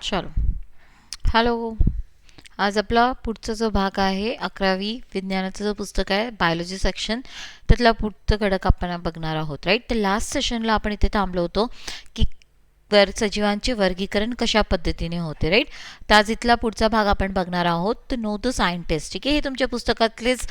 चलो हॅलो. आज आपला पुढचा जो भाग आहे 11वी विज्ञानाचं जो पुस्तक आहे बायोलॉजी सेक्शन त्यातला पुढचं घटक आपण बघणार आहोत. राईट, तर लास्ट सेशनला आपण इथे थांबलो होतो की सजीवांचे वर्गीकरण कशा पद्धतीने होते. राईट, तर आज इथला पुढचा भाग आपण बघणार आहोत नो द सायंटिस्ट. ठीक आहे, हे तुमच्या पुस्तकातलेच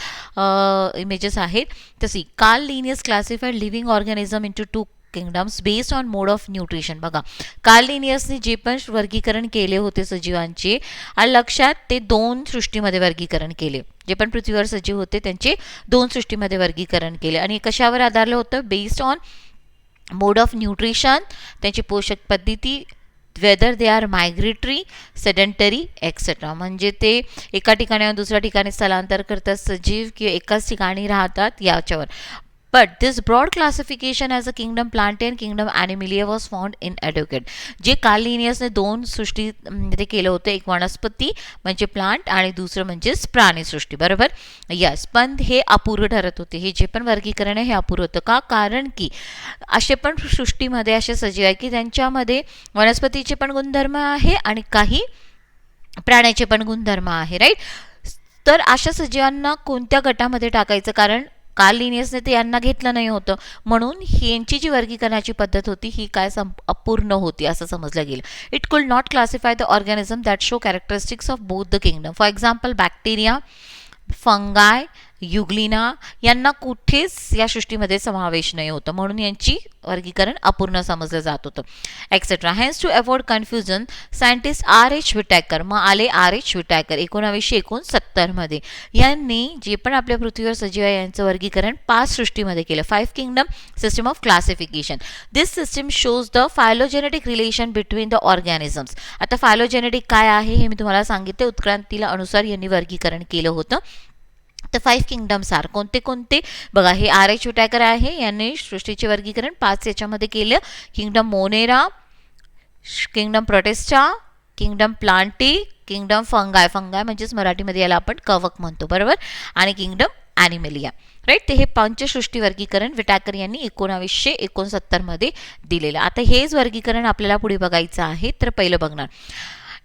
इमेजेस आहेत. तशी Carl Linnaeus classified living organism into two kingdoms based on mode of nutrition. बघा, कार्ल लिनियसने जे पण वर्गीकरण केले होते सजीवांचे, आणि लक्षात ते दोन सृष्टीमध्ये वर्गीकरण केले. जे पण पृथ्वीवर सजीव होते त्यांचे दोन सृष्टीमध्ये वर्गीकरण केले आणि कशावर आधारलं होतं? Based on mode of nutrition, त्यांची पोषक पद्धती, whether they are migratory, sedentary etcetera. म्हणजे ते एका ठिकाणाहून दुसऱ्या ठिकाणी स्थलांतर करतात सजीव किंवा एकाच ठिकाणी राहतात याच्यावर. But this broad classification as a kingdom Plantae and kingdom Animalia was found inadequate. जे कार्ल लिनियसने दोन सृष्टी ते केलं होतं, एक वनस्पती म्हणजे प्लांट आणि दुसरं म्हणजेच प्राणीसृष्टी. बरोबर, यस. पण हे अपुरं ठरत होते. हे जे पण वर्गीकरण आहे हे अपुरं होतं. का? कारण की असे पण सृष्टीमध्ये असे सजीव आहे की त्यांच्यामध्ये वनस्पतीचे पण गुणधर्म आहे आणि काही प्राण्याचे पण गुणधर्म आहे. राईट, तर अशा सजीवांना कोणत्या गटामध्ये टाकायचं? कारण कार्ल लिनियसने ते यांना घेतलं नाही होतं, म्हणून यांची जी वर्गीकरणाची पद्धत होती ही काय अपूर्ण होती असं समजलं गेलं. It could not classify the organism that show characteristics of both the kingdom. For example bacteria, fungi, euglena यांना कुठेच या सृष्टीमध्ये समावेश नाही होतं, म्हणून यांची वर्गीकरण अपूर्ण समजलं जात होतं etcetera. Hence to avoid confusion scientist R.H. Whittaker, मग आले R.H. विटॅकर 1969 मध्ये. यांनी जे पण आपल्या पृथ्वीवर सजीव आहे यांचं वर्गीकरण 5 सृष्टीमध्ये केलं. 5 kingdom system of classification. This system shows the phylogenetic relation between the organisms. आता फायलोजेनेटिक काय आहे हे मी तुम्हाला सांगितले. उत्क्रांतीला अनुसार यांनी वर्गीकरण केलं होतं. तर 5 किंगडम्स आर कोणते कोणते? बघा, हे R.H. विटॅकर आहे, यांनी सृष्टीचे वर्गीकरण 5 याच्यामध्ये केलं. Kingdom Monera, kingdom protista, kingdom Plantae, kingdom फंगाय, फंगाय म्हणजेच मराठीमध्ये याला आपण कवक म्हणतो. बरोबर, आणि किंगडम ॲनिमेलिया. राईट, ते हे पंचसृष्टी वर्गीकरण विटॅकर यांनी 1969 मध्ये दिलेलं. आता हेच वर्गीकरण आपल्याला पुढे बघायचं आहे. तर पहिलं बघणार,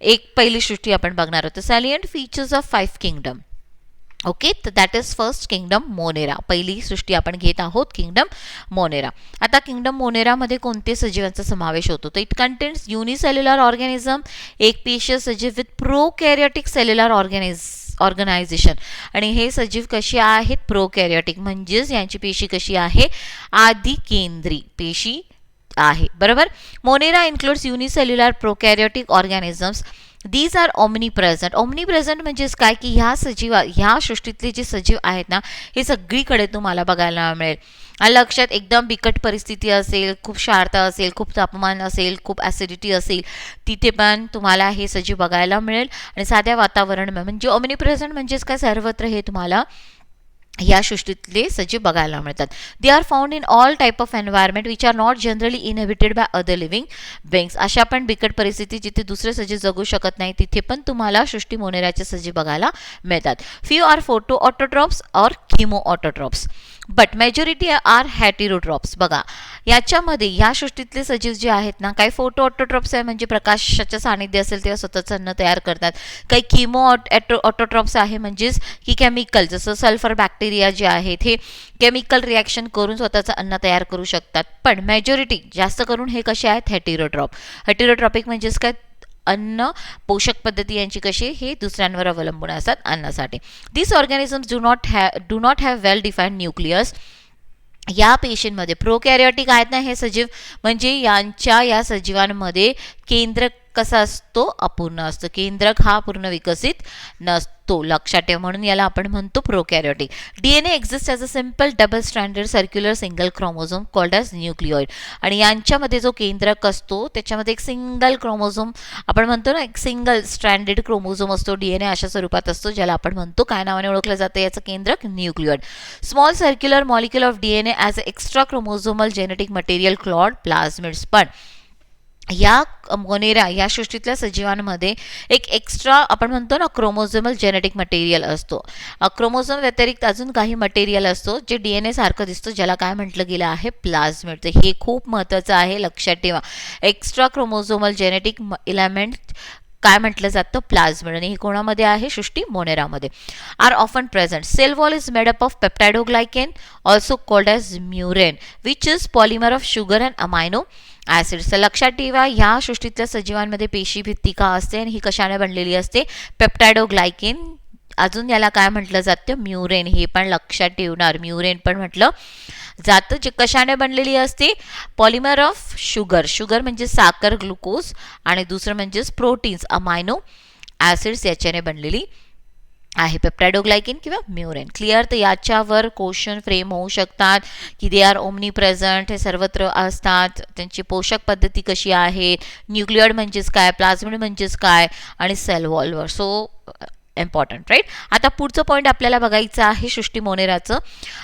एक पहिली सृष्टी आपण बघणार आहोत. सॅलियंट फीचर्स ऑफ 5 किंगडम. ओके, तर that is first kingdom Monera. पहिली सृष्टी आपण घेत आहोत किंगडम मोनेरा. आता किंगडम मोनेरामध्ये कोणते सजीवांचा समावेश होतो? तर इट कंटेन्स युनिसेल्युलर ऑर्गॅनिझम, एक पेशीय सजीव विथ प्रोकॅरियोटिक सेल्युलर ऑर्गनायझेशन. आणि हे सजीव कसे आहेत? प्रोकॅरियोटिक, म्हणजेच यांची पेशी कशी आहे? आदिकेंद्री पेशी आहे. बरोबर, monera includes unicellular prokaryotic organisms. These are omnipresent. Omnipresent म्हणजेच काय की ह्या सृष्टीतले जे सजीव आहेत ना हे सगळीकडे तुम्हाला बघायला मिळेल. आणि लक्षात, एकदम बिकट परिस्थिती असेल, खूप शांतता असेल, खूप तापमान असेल, खूप ॲसिडिटी असेल, तिथे पण तुम्हाला हे सजीव बघायला मिळेल. आणि साध्या वातावरण म्हणजे ओमनीप्रेझेंट म्हणजेच काय? सर्वत्र हे तुम्हाला या सृष्टीतले सजीव बघायला मिळतात. दे are found in all type of environment which are not generally inhabited by other living बिंग्स. अशा पण बिकट परिस्थिती जिथे दुसरे सजीव जगू शकत नाही तिथे पण तुम्हाला सृष्टी मोनेराचे सजीव बघायला मिळतात. फ्यू आर फोटो ऑटोट्रॉप्स और chemo autotrophs but majority are heterotrophs. बघा, याच्यामध्ये या सृष्टीतले सजीव जे आहेत ना, काही फोटो ऑटोट्रॉप्स आहे म्हणजे प्रकाशाचं सानिध्य असेल तेव्हा स्वतःचं अन्न तयार करतात. काही किमो ऑटोट्रॉप्स आहे म्हणजेच की केमिकल, जसं सल्फर बॅक्टेरिया जे आहेत हे केमिकल रिॲक्शन करून स्वतःचं अन्न तयार करू शकतात. पण मेजॉरिटी जास्त करून हे कसे आहेत? हेटेरोट्रॉप. हेटेरोट्रॉपिक म्हणजेच काय? अन्न पोषक पद्धती यांची कशी हे दुसऱ्यांवर अवलंबून असतात अन्नासाठी. This organisms do not have well defined nucleus. या पेशींमध्ये प्रोकॅरियोटिक आहेत ना हे सजीव, म्हणजे या सजीवांमध्ये केंद्रक कसा असतो? अपूर्ण असतो. केंद्रक हा पूर्ण विकसित नसतो, लक्षात ठेवा. म्हणून याला आपण म्हणतो prokaryotic. DNA exist as a simple double stranded circular single chromosome called as nucleoid. आणि यांच्यामध्ये जो केंद्रक असतो त्याच्यामध्ये एक सिंगल क्रोमोझोम आपण म्हणतो ना, एक सिंगल स्ट्रँडेड क्रोमोझोम असतो. डीएनए अशा स्वरूपात असतो ज्याला आपण म्हणतो, काय नावाने ओळखलं जातं याचं केंद्रक? Nucleoid. Small circular molecule of DNA as a extra chromosomal genetic material called plasmids. पण या मोनेरा या सृष्टीतल्या सजीवांमध्ये एक एक्स्ट्रा आपण म्हणतो ना क्रोमोझोमल जेनेटिक मटेरियल असतो. क्रोमोझोम व्यतिरिक्त अजून काही मटेरियल असतो जे डीएनए सारखं दिसतं, ज्याला काय म्हटलं गेलं आहे? प्लाझमिड. हे खूप महत्त्वाचं आहे, लक्षात ठेवा. एक्स्ट्रा क्रोमोझोमल जेनेटिक इलेमेंट काय म्हटलं जातं, प्लाझमिड. आणि हे कोणामध्ये आहे, सृष्टी मोनेरामध्ये. Are often present. Cell wall is made up of peptidoglycan also called as murein which is polymer of sugar and amino acids. लक्षात ठेवा, ह्या सृष्टीतल्या सजीवांमध्ये पेशी भित्ती का असते आणि ही कशाने बनलेली असते, पेप्टाइडोग्लायकेन. अजून याला काय म्हटलं जातं, म्युरेन. हे पण लक्षात ठेवणार, म्युरेन पण म्हटलं जातं. जे कशाने बनलेली असते, पॉलिमर ऑफ शुगर. शुगर म्हणजे साखर, ग्लुकोज, आणि दुसरं म्हणजेच प्रोटीन्स, अमायनो ॲसिड्स, याच्याने बनलेली आहे पेप्टाइडोग्लायकेन किंवा म्युरेन. क्लिअर. तर याच्यावर क्वेश्चन फ्रेम होऊ शकतात की दे आर ओमनी प्रेझेंट, हे सर्वत्र असतात, त्यांची पोषक पद्धती कशी आहे, न्यूक्लियड म्हणजेच काय, प्लाझमिड म्हणजेच काय, आणि सेल वॉलवर. So important, right. आता पुढचं पॉईंट आपल्याला बघायचं आहे सृष्टी मोनेराचं.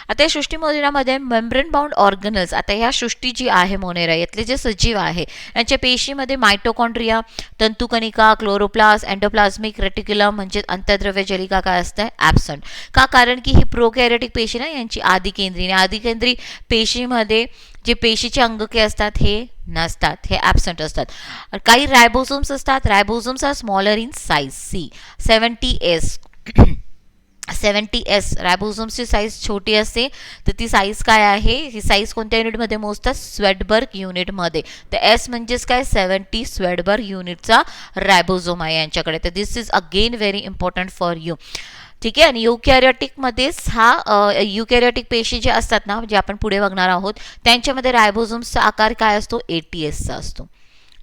आता या सृष्टी मोनेरामध्ये मेम्ब्रेन बाउंड ऑर्गनल्स. आता ह्या सृष्टी जी आहे मोनेरा, यातले जे सजीव आहे यांच्या पेशीमध्ये मायटोकॉन्ड्रिया, तंतुकणिका, क्लोरोप्लास्ट, एंडोप्लाझमिक रेटिक्युलम म्हणजे अंतर्द्रव्य जलिका काय असतं, ॲब्संट. का, कारण की ही प्रोकॅरियोटिक पेशी ना, यांची आदिकेंद्री, आदिकेंद्री पेशीमध्ये जे पेशीचे अंगके असतात हे नसतात, हे ॲब्संट असतात. काही रायबोझोम्स असतात. Ribosomes are smaller in size. See 70S 70S रायबोझोम्सची साईज छोटी असते. तर ती साईज काय आहे, ही साईज कोणत्या युनिटमध्ये मोजतात, स्वेडबर्ग युनिटमध्ये. तर एस म्हणजेच काय, 70 स्वेडबर्ग युनिटचा रायबोझोम आहे यांच्याकडे. तर this is again very important for you. ठीक आहे. आणि युकॅरियोटिकमध्येच हा युकॅरियोटिक पेशी जे असतात ना, जे आपण पुढे बघणार आहोत, त्यांच्यामध्ये रायबोझोम्सचा आकार काय असतो, 80Sचा असतो.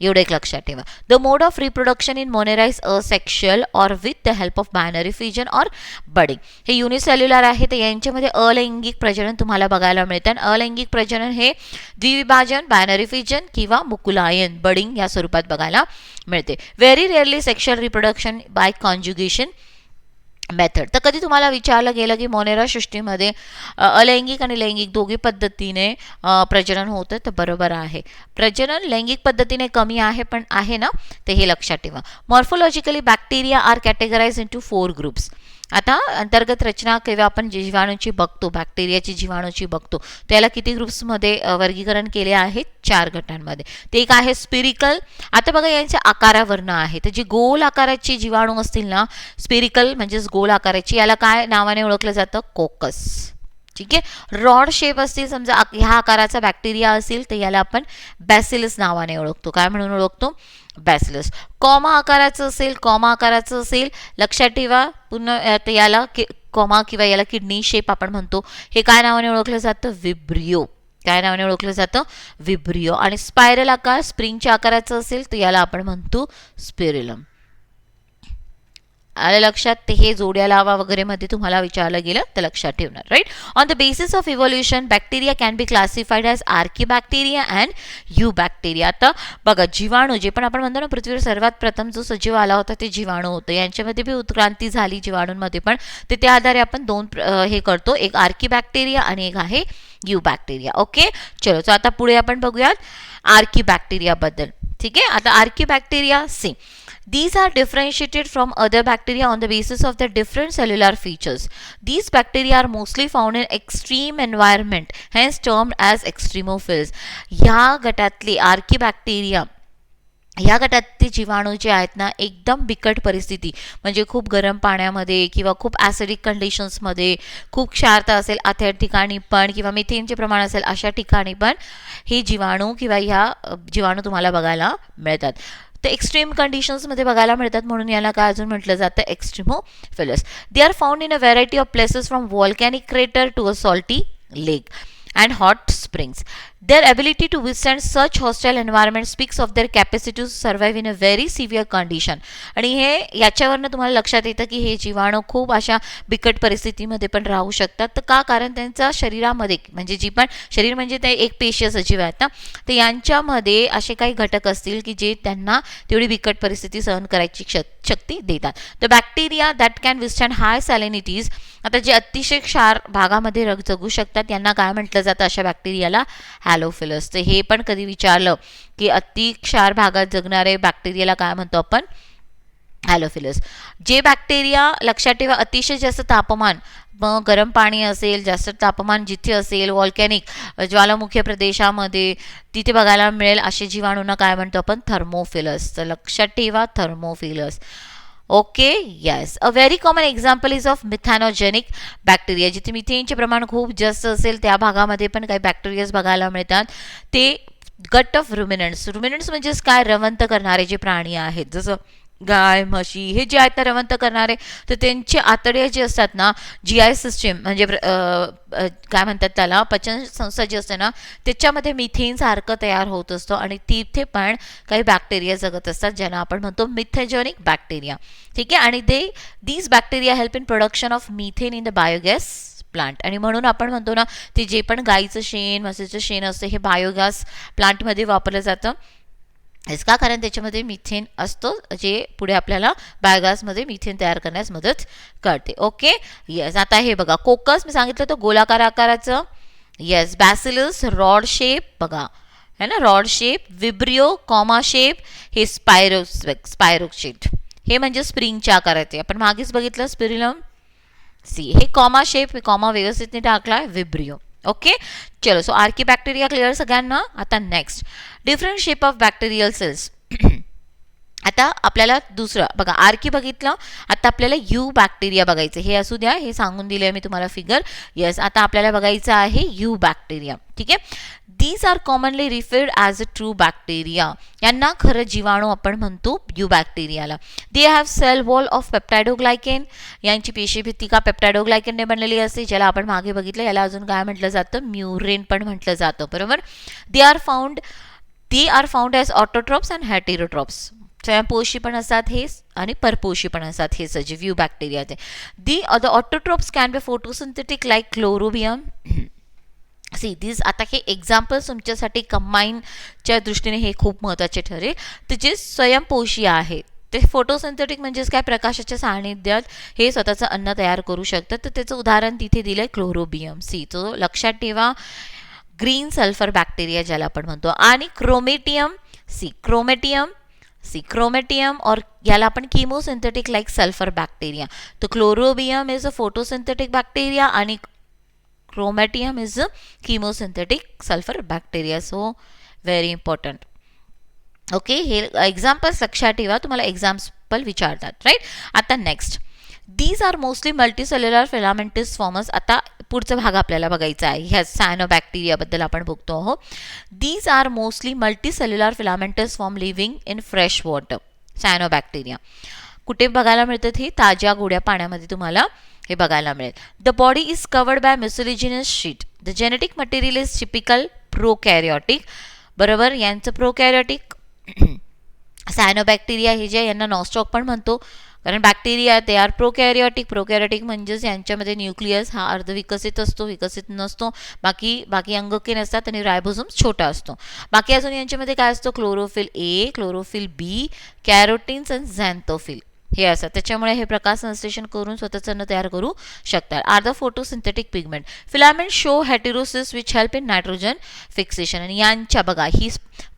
एवढं एक लक्षात ठेवा. The mode of reproduction in Monera is asexual or with the help of binary fission or budding. हे युनिसेल्युलर आहे, तर यांच्यामध्ये अलैंगिक प्रजनन तुम्हाला बघायला मिळतं. आणि अलैंगिक प्रजनन हे द्विविभाजन, बायनरी फिजन किंवा मुकुलायन, बडिंग या स्वरूपात बघायला मिळते. Very rarely sexual reproduction by conjugation method. तर कधी तुम्हाला विचारलं गेलं की मोनेरा सृष्टीमध्ये अलैंगिक आणि लैंगिक दोघी पद्धतीने प्रजनन होतं, तर बरोबर आहे. प्रजनन लैंगिक पद्धतीने कमी आहे, पण आहे ना, तर हे लक्षात ठेवा. Morphologically bacteria are categorize into 4 groups. आता अंतर्गत रचना किंवा आपण जीवाणूची बघतो, बॅक्टेरियाची जीवाणूची बघतो, त्याला किती ग्रुप्समध्ये वर्गीकरण केले आहे, 4 गटांमध्ये. ते एक आहे स्पिरिकल. आता बघा यांच्या आकारावरनं आहे, तर जी गोल आकाराची जीवाणू असतील ना, स्पिरिकल म्हणजेच गोल आकाराची, याला काय नावाने ओळखलं जातं, कोकस. ठीक आहे. रॉड शेप असतील, समजा ह्या आकाराचा बॅक्टेरिया असेल, तर याला आपण बॅसिलस नावाने ओळखतो. काय म्हणून ओळखतो, बॅसिलस. कॉमा आकाराचं असेल, लक्षात ठेवा. पुन्हा याला कॉमा किंवा याला किडनी शेप आपण म्हणतो. हे काय नावाने ओळखलं जातं, विब्रिओ. काय नावाने ओळखलं जातं, विब्रिओ. आणि स्पायरल आकार, स्प्रिंगच्या आकाराचं असेल, तर याला आपण म्हणतो स्पिरिलम. आलं लक्षात. ते हे जोड्या लावा वगैरे मध्ये तुम्हाला विचारलं गेलं तर लक्षात ठेवणार, right. On the basis of evolution bacteria can be classified as archaebacteria and eubacteria. आता बघा, जीवाणू जे पण आपण म्हणतो ना, पृथ्वीवर सर्वात प्रथम जो सजीव आला होता ते जीवाणू होतं. यांच्यामध्ये बी उत्क्रांती झाली जीवाणूंमध्ये पण. तर त्या आधारे आपण दोन हे करतो, एक आर्कीबॅक्टेरिया आणि एक आहे यू बॅक्टेरिया. ओके, चलो. तर आता पुढे आपण बघूयात आर्कीबॅक्टेरिया बद्दल. ठीक आहे. आता आर्कीबॅक्टेरिया C. These are differentiated from other bacteria on the basis of their different cellular features. These bacteria are mostly found in extreme environment, hence termed as extremophils. या गटातले आर्कीबॅक्टेरिया, या गटातले जीवाणू जे आहेत ना, एकदम बिकट परिस्थिती म्हणजे खूप गरम पाण्यामध्ये किंवा खूप ॲसिडिक कंडिशन्समध्ये, खूप क्षारता असेल त्या ठिकाणी पण, किंवा मिथेनचे प्रमाण असेल अशा ठिकाणी पण हे जीवाणू किंवा ह्या जीवाणू तुम्हाला बघायला मिळतात. ते एक्स्ट्रीम कंडिशन्समध्ये बघायला मिळतात, म्हणून याला काय अजून म्हटलं जातं, extremophiles. They are found in a variety of places from volcanic crater to a salty lake and hot springs. Their ability to withstand such hostile environment speaks of their capacity to survive in a very severe condition. आणि हे याच्यावरनं तुम्हाला लक्षात येतं की हे जीवाणू खूप अशा बिकट परिस्थितीमध्ये पण राहू शकतात. तर का, कारण त्यांच्या शरीरामध्ये, म्हणजे जी पण शरीर म्हणजे ते एक पेशीय सजीव आहेत ना, तर यांच्यामध्ये असे काही घटक असतील की जे त्यांना तेवढी बिकट परिस्थिती सहन करायची शक्ती देतात. The bacteria that can withstand हाय सॅलिनिटीज. आता जे अतिशय क्षार भागामध्ये जगू शकतात यांना काय म्हटलं जातं, अशा बॅक्टेरियाला हॅलोफिलस. तर हे पण कधी विचारलं की अति क्षार भागात जगणारे बॅक्टेरियाला काय म्हणतो आपण, हॅलोफिलस. जे बॅक्टेरिया लक्षात ठेवा अतिशय जास्त तापमान, मग गरम पाणी असेल, जास्त तापमान जिथे असेल, व्हॉल्कॅनिक ज्वालामुखी प्रदेशामध्ये तिथे बघायला मिळेल असे जीवाणूंना काय म्हणतो आपण? थर्मोफिलस. तर लक्षात ठेवा thermophiles. Okay, yes. A very common example is of methanogenic bacteria. जिथे मिथेनचे प्रमाण खूप जास्त असेल त्या भागामध्ये पण काही बॅक्टेरियाज बघायला मिळतात. ते गट ऑफ रुमिनंट्स. रुमिनंट्स म्हणजेच काय? रवंत करणारे जे प्राणी आहेत, जसं गाय, म्हशी हे जे आहेत ना रवंत करणारे, तर त्यांचे आतडे जे असतात ना, जी आय सिस्टीम म्हणजे काय म्हणतात त्याला, पचन संस्था जी असते ना, त्याच्यामध्ये मिथेन सारखं तयार होत असतं आणि तिथे पण काही बॅक्टेरिया जगत असतात ज्यांना आपण म्हणतो मिथेजॉनिक बॅक्टेरिया. ठीक आहे. आणि these bacteria help in production of methane in the biogas plant. आणि म्हणून आपण म्हणतो ना, ते जे पण गाईचं शेण, म्हशीचं शेण असतं हे बायोगॅस प्लांटमध्ये वापरलं जातं. इसका कारण त्याच्यामध्ये मिथेन असतो, जे पुढे आपल्याला बायोगॅसमध्ये मिथेन तयार करण्यास मदत करते. Okay, yes. आता हे बघा, कोकस मी सांगितलं तर गोलाकार आकाराचं. येस. बॅसिलस रॉड शेप बघा, है ना, rod shape. Vibrio comma shape, हे स्पायरोक्सिड, हे म्हणजे स्प्रिंगच्या आकाराचे. आपण मागेच बघितलं स्पिरिलम. सी, हे कॉमा शेप, कॉमा व्यवस्थित टाकला, विब्रिओ. ओके, चलो. सो आर्किबॅक्टेरिया क्लिअर सगळ्यांना. आता next, different shape of bacterial cells. आता आपल्याला दुसरं बघा, आर्की बघितलं, आता आपल्याला यू बॅक्टेरिया बघायचं. हे असू द्या, हे सांगून दिले मी तुम्हाला फिगर. येस. आता आपल्याला बघायचं आहे यू बॅक्टेरिया. ठीक आहे. These are commonly referred as a true bacteria. यांना खरं जीवाणू आपण म्हणतो यू बॅक्टेरियाला. They have cell wall of peptidoglycan. यांची पेशीभित्तिका पेप्टायडोग्लायकेनने बनलेली असते, ज्याला आपण मागे बघितलं. याला अजून काय म्हटलं जातं? म्युरेन पण म्हटलं जातं. बरोबर. They are found as autotrophs and heterotrophs. स्वयंपोषी पण असतात हे आणि परपोषी पण असतात हे सजीव यू बॅक्टेरियाचे. The autotrophs can be photosynthetic like chlorobium. See this. आता हे एक्झाम्पल्स तुमच्यासाठी कंबाईनच्या दृष्टीने हे खूप महत्त्वाचे ठरेल. तर जे स्वयंपोषी आहेत ते फोटोसिंथेटिक म्हणजेच काय? प्रकाशाच्या सानिध्यात हे स्वतःचं अन्न तयार करू शकतात. तर त्याचं उदाहरण तिथे दिलंय क्लोरोबियम. सी, तो लक्षात ठेवा. ग्रीन सल्फर बॅक्टेरिया ज्याला आपण म्हणतो. आणि क्रोमेटियम. क्रोमेटियम और याला आपण किमोसिंथेटिक लाईक सल्फर बॅक्टेरिया. तो chlorobium is a photosynthetic bacteria आणि chromatium is a chemosynthetic sulphur bacteria. So very important. Okay, हे एक्झाम्पल्स लक्षात ठेवा, तुम्हाला एक्झाम्पल विचारतात. राईट. आता next, these are mostly multicellular filamentous formers. आता पुढचा भाग आपल्याला बघायचा आहे. ह्या सायनोबॅक्टेरियाबद्दल आपण बघतो आहोत. These are mostly multicellular filamentous form living in fresh water. Cyanobacteria कुठे बघायला मिळतात? हे ताज्या गोड्या पाण्यामध्ये तुम्हाला हे बघायला मिळेल. The body is covered by mucilaginous sheet. The genetic material is typical prokaryotic. बरोबर. यांचं प्रोकॅरियोटिक. सायनोबॅक्टेरिया हे जे यांना नॉस्टॉक पण म्हणतो, कारण बॅक्टेरिया ते आर प्रोकॅरियोटिक म्हणजेच यांच्यामध्ये न्यूक्लियस हा अर्धविकसित असतो, विकसित नसतो. बाकी अंगके नसतात आणि रायबोझोम छोटा असतो. बाकी अजून यांच्यामध्ये काय असतो? Chlorophyll A, chlorophyll B, carotenes आणि झॅन्थोफिल हे असतात. त्याच्यामुळे हे प्रकाश संश्लेषण करून स्वतःचं अन्न तयार करू शकतात. Are the photosynthetic pigment. Filament show heterocysts which help in nitrogen fixation. आणि यांच्या बघा, ही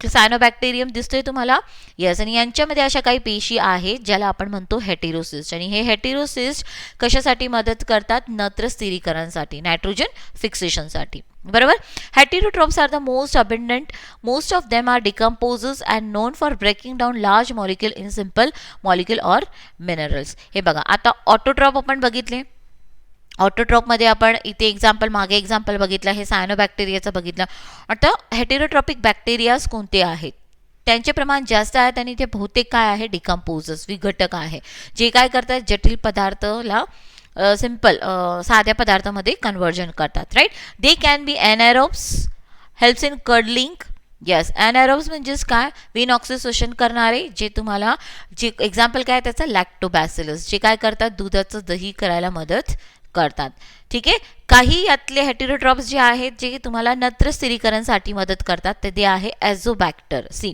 सायनोबॅक्टेरियम दिसतोय तुम्हाला. येस. आणि यांच्यामध्ये अशा काही पेशी आहेत ज्याला आपण म्हणतो हेटेरोसिस्ट. आणि हे हेटेरोसिस्ट कशासाठी मदत करतात? नत्र स्थिरीकरणासाठी, नायट्रोजन फिक्सेशनसाठी. बरोबर. Heterotrophs are the most abundant. Most of them are decomposers and known for breaking down large molecule in simple molecule or minerals. हे बघा, आता ऑटोट्रॉप आपण बघितले. ऑटोट्रॉपमध्ये आपण इथे मागे एक्झाम्पल बघितलं, हे सायनोबॅक्टेरियाचं बघितलं. आता हेटेरोट्रॉपिक बॅक्टेरियाज कोणते आहेत? त्यांचे प्रमाण जास्त आहेत आणि ते बहुतेक काय आहे? डिकम्पोजर्स, विघटक आहे, जे काय करतात? जटिल पदार्थाला सिंपल साध्या पदार्थामध्ये कन्व्हर्जन करतात. Right. They can be anaerobes, helps in curdling. Yes. Anaerobes म्हणजेच काय? विन ऑक्सिडेशन करणारे, जे तुम्हाला जे एक्झाम्पल काय त्याचं? लॅक्टोबॅसिलस, जे काय करतात? दुधाचं दही करायला मदत करतात. ठीक आहे. काही यातले हेटेरोट्रॉप्स जे आहेत जे तुम्हाला नत्र स्थिरीकरणासाठी मदत करतात ते आहे ॲझोबॅक्टर. सी,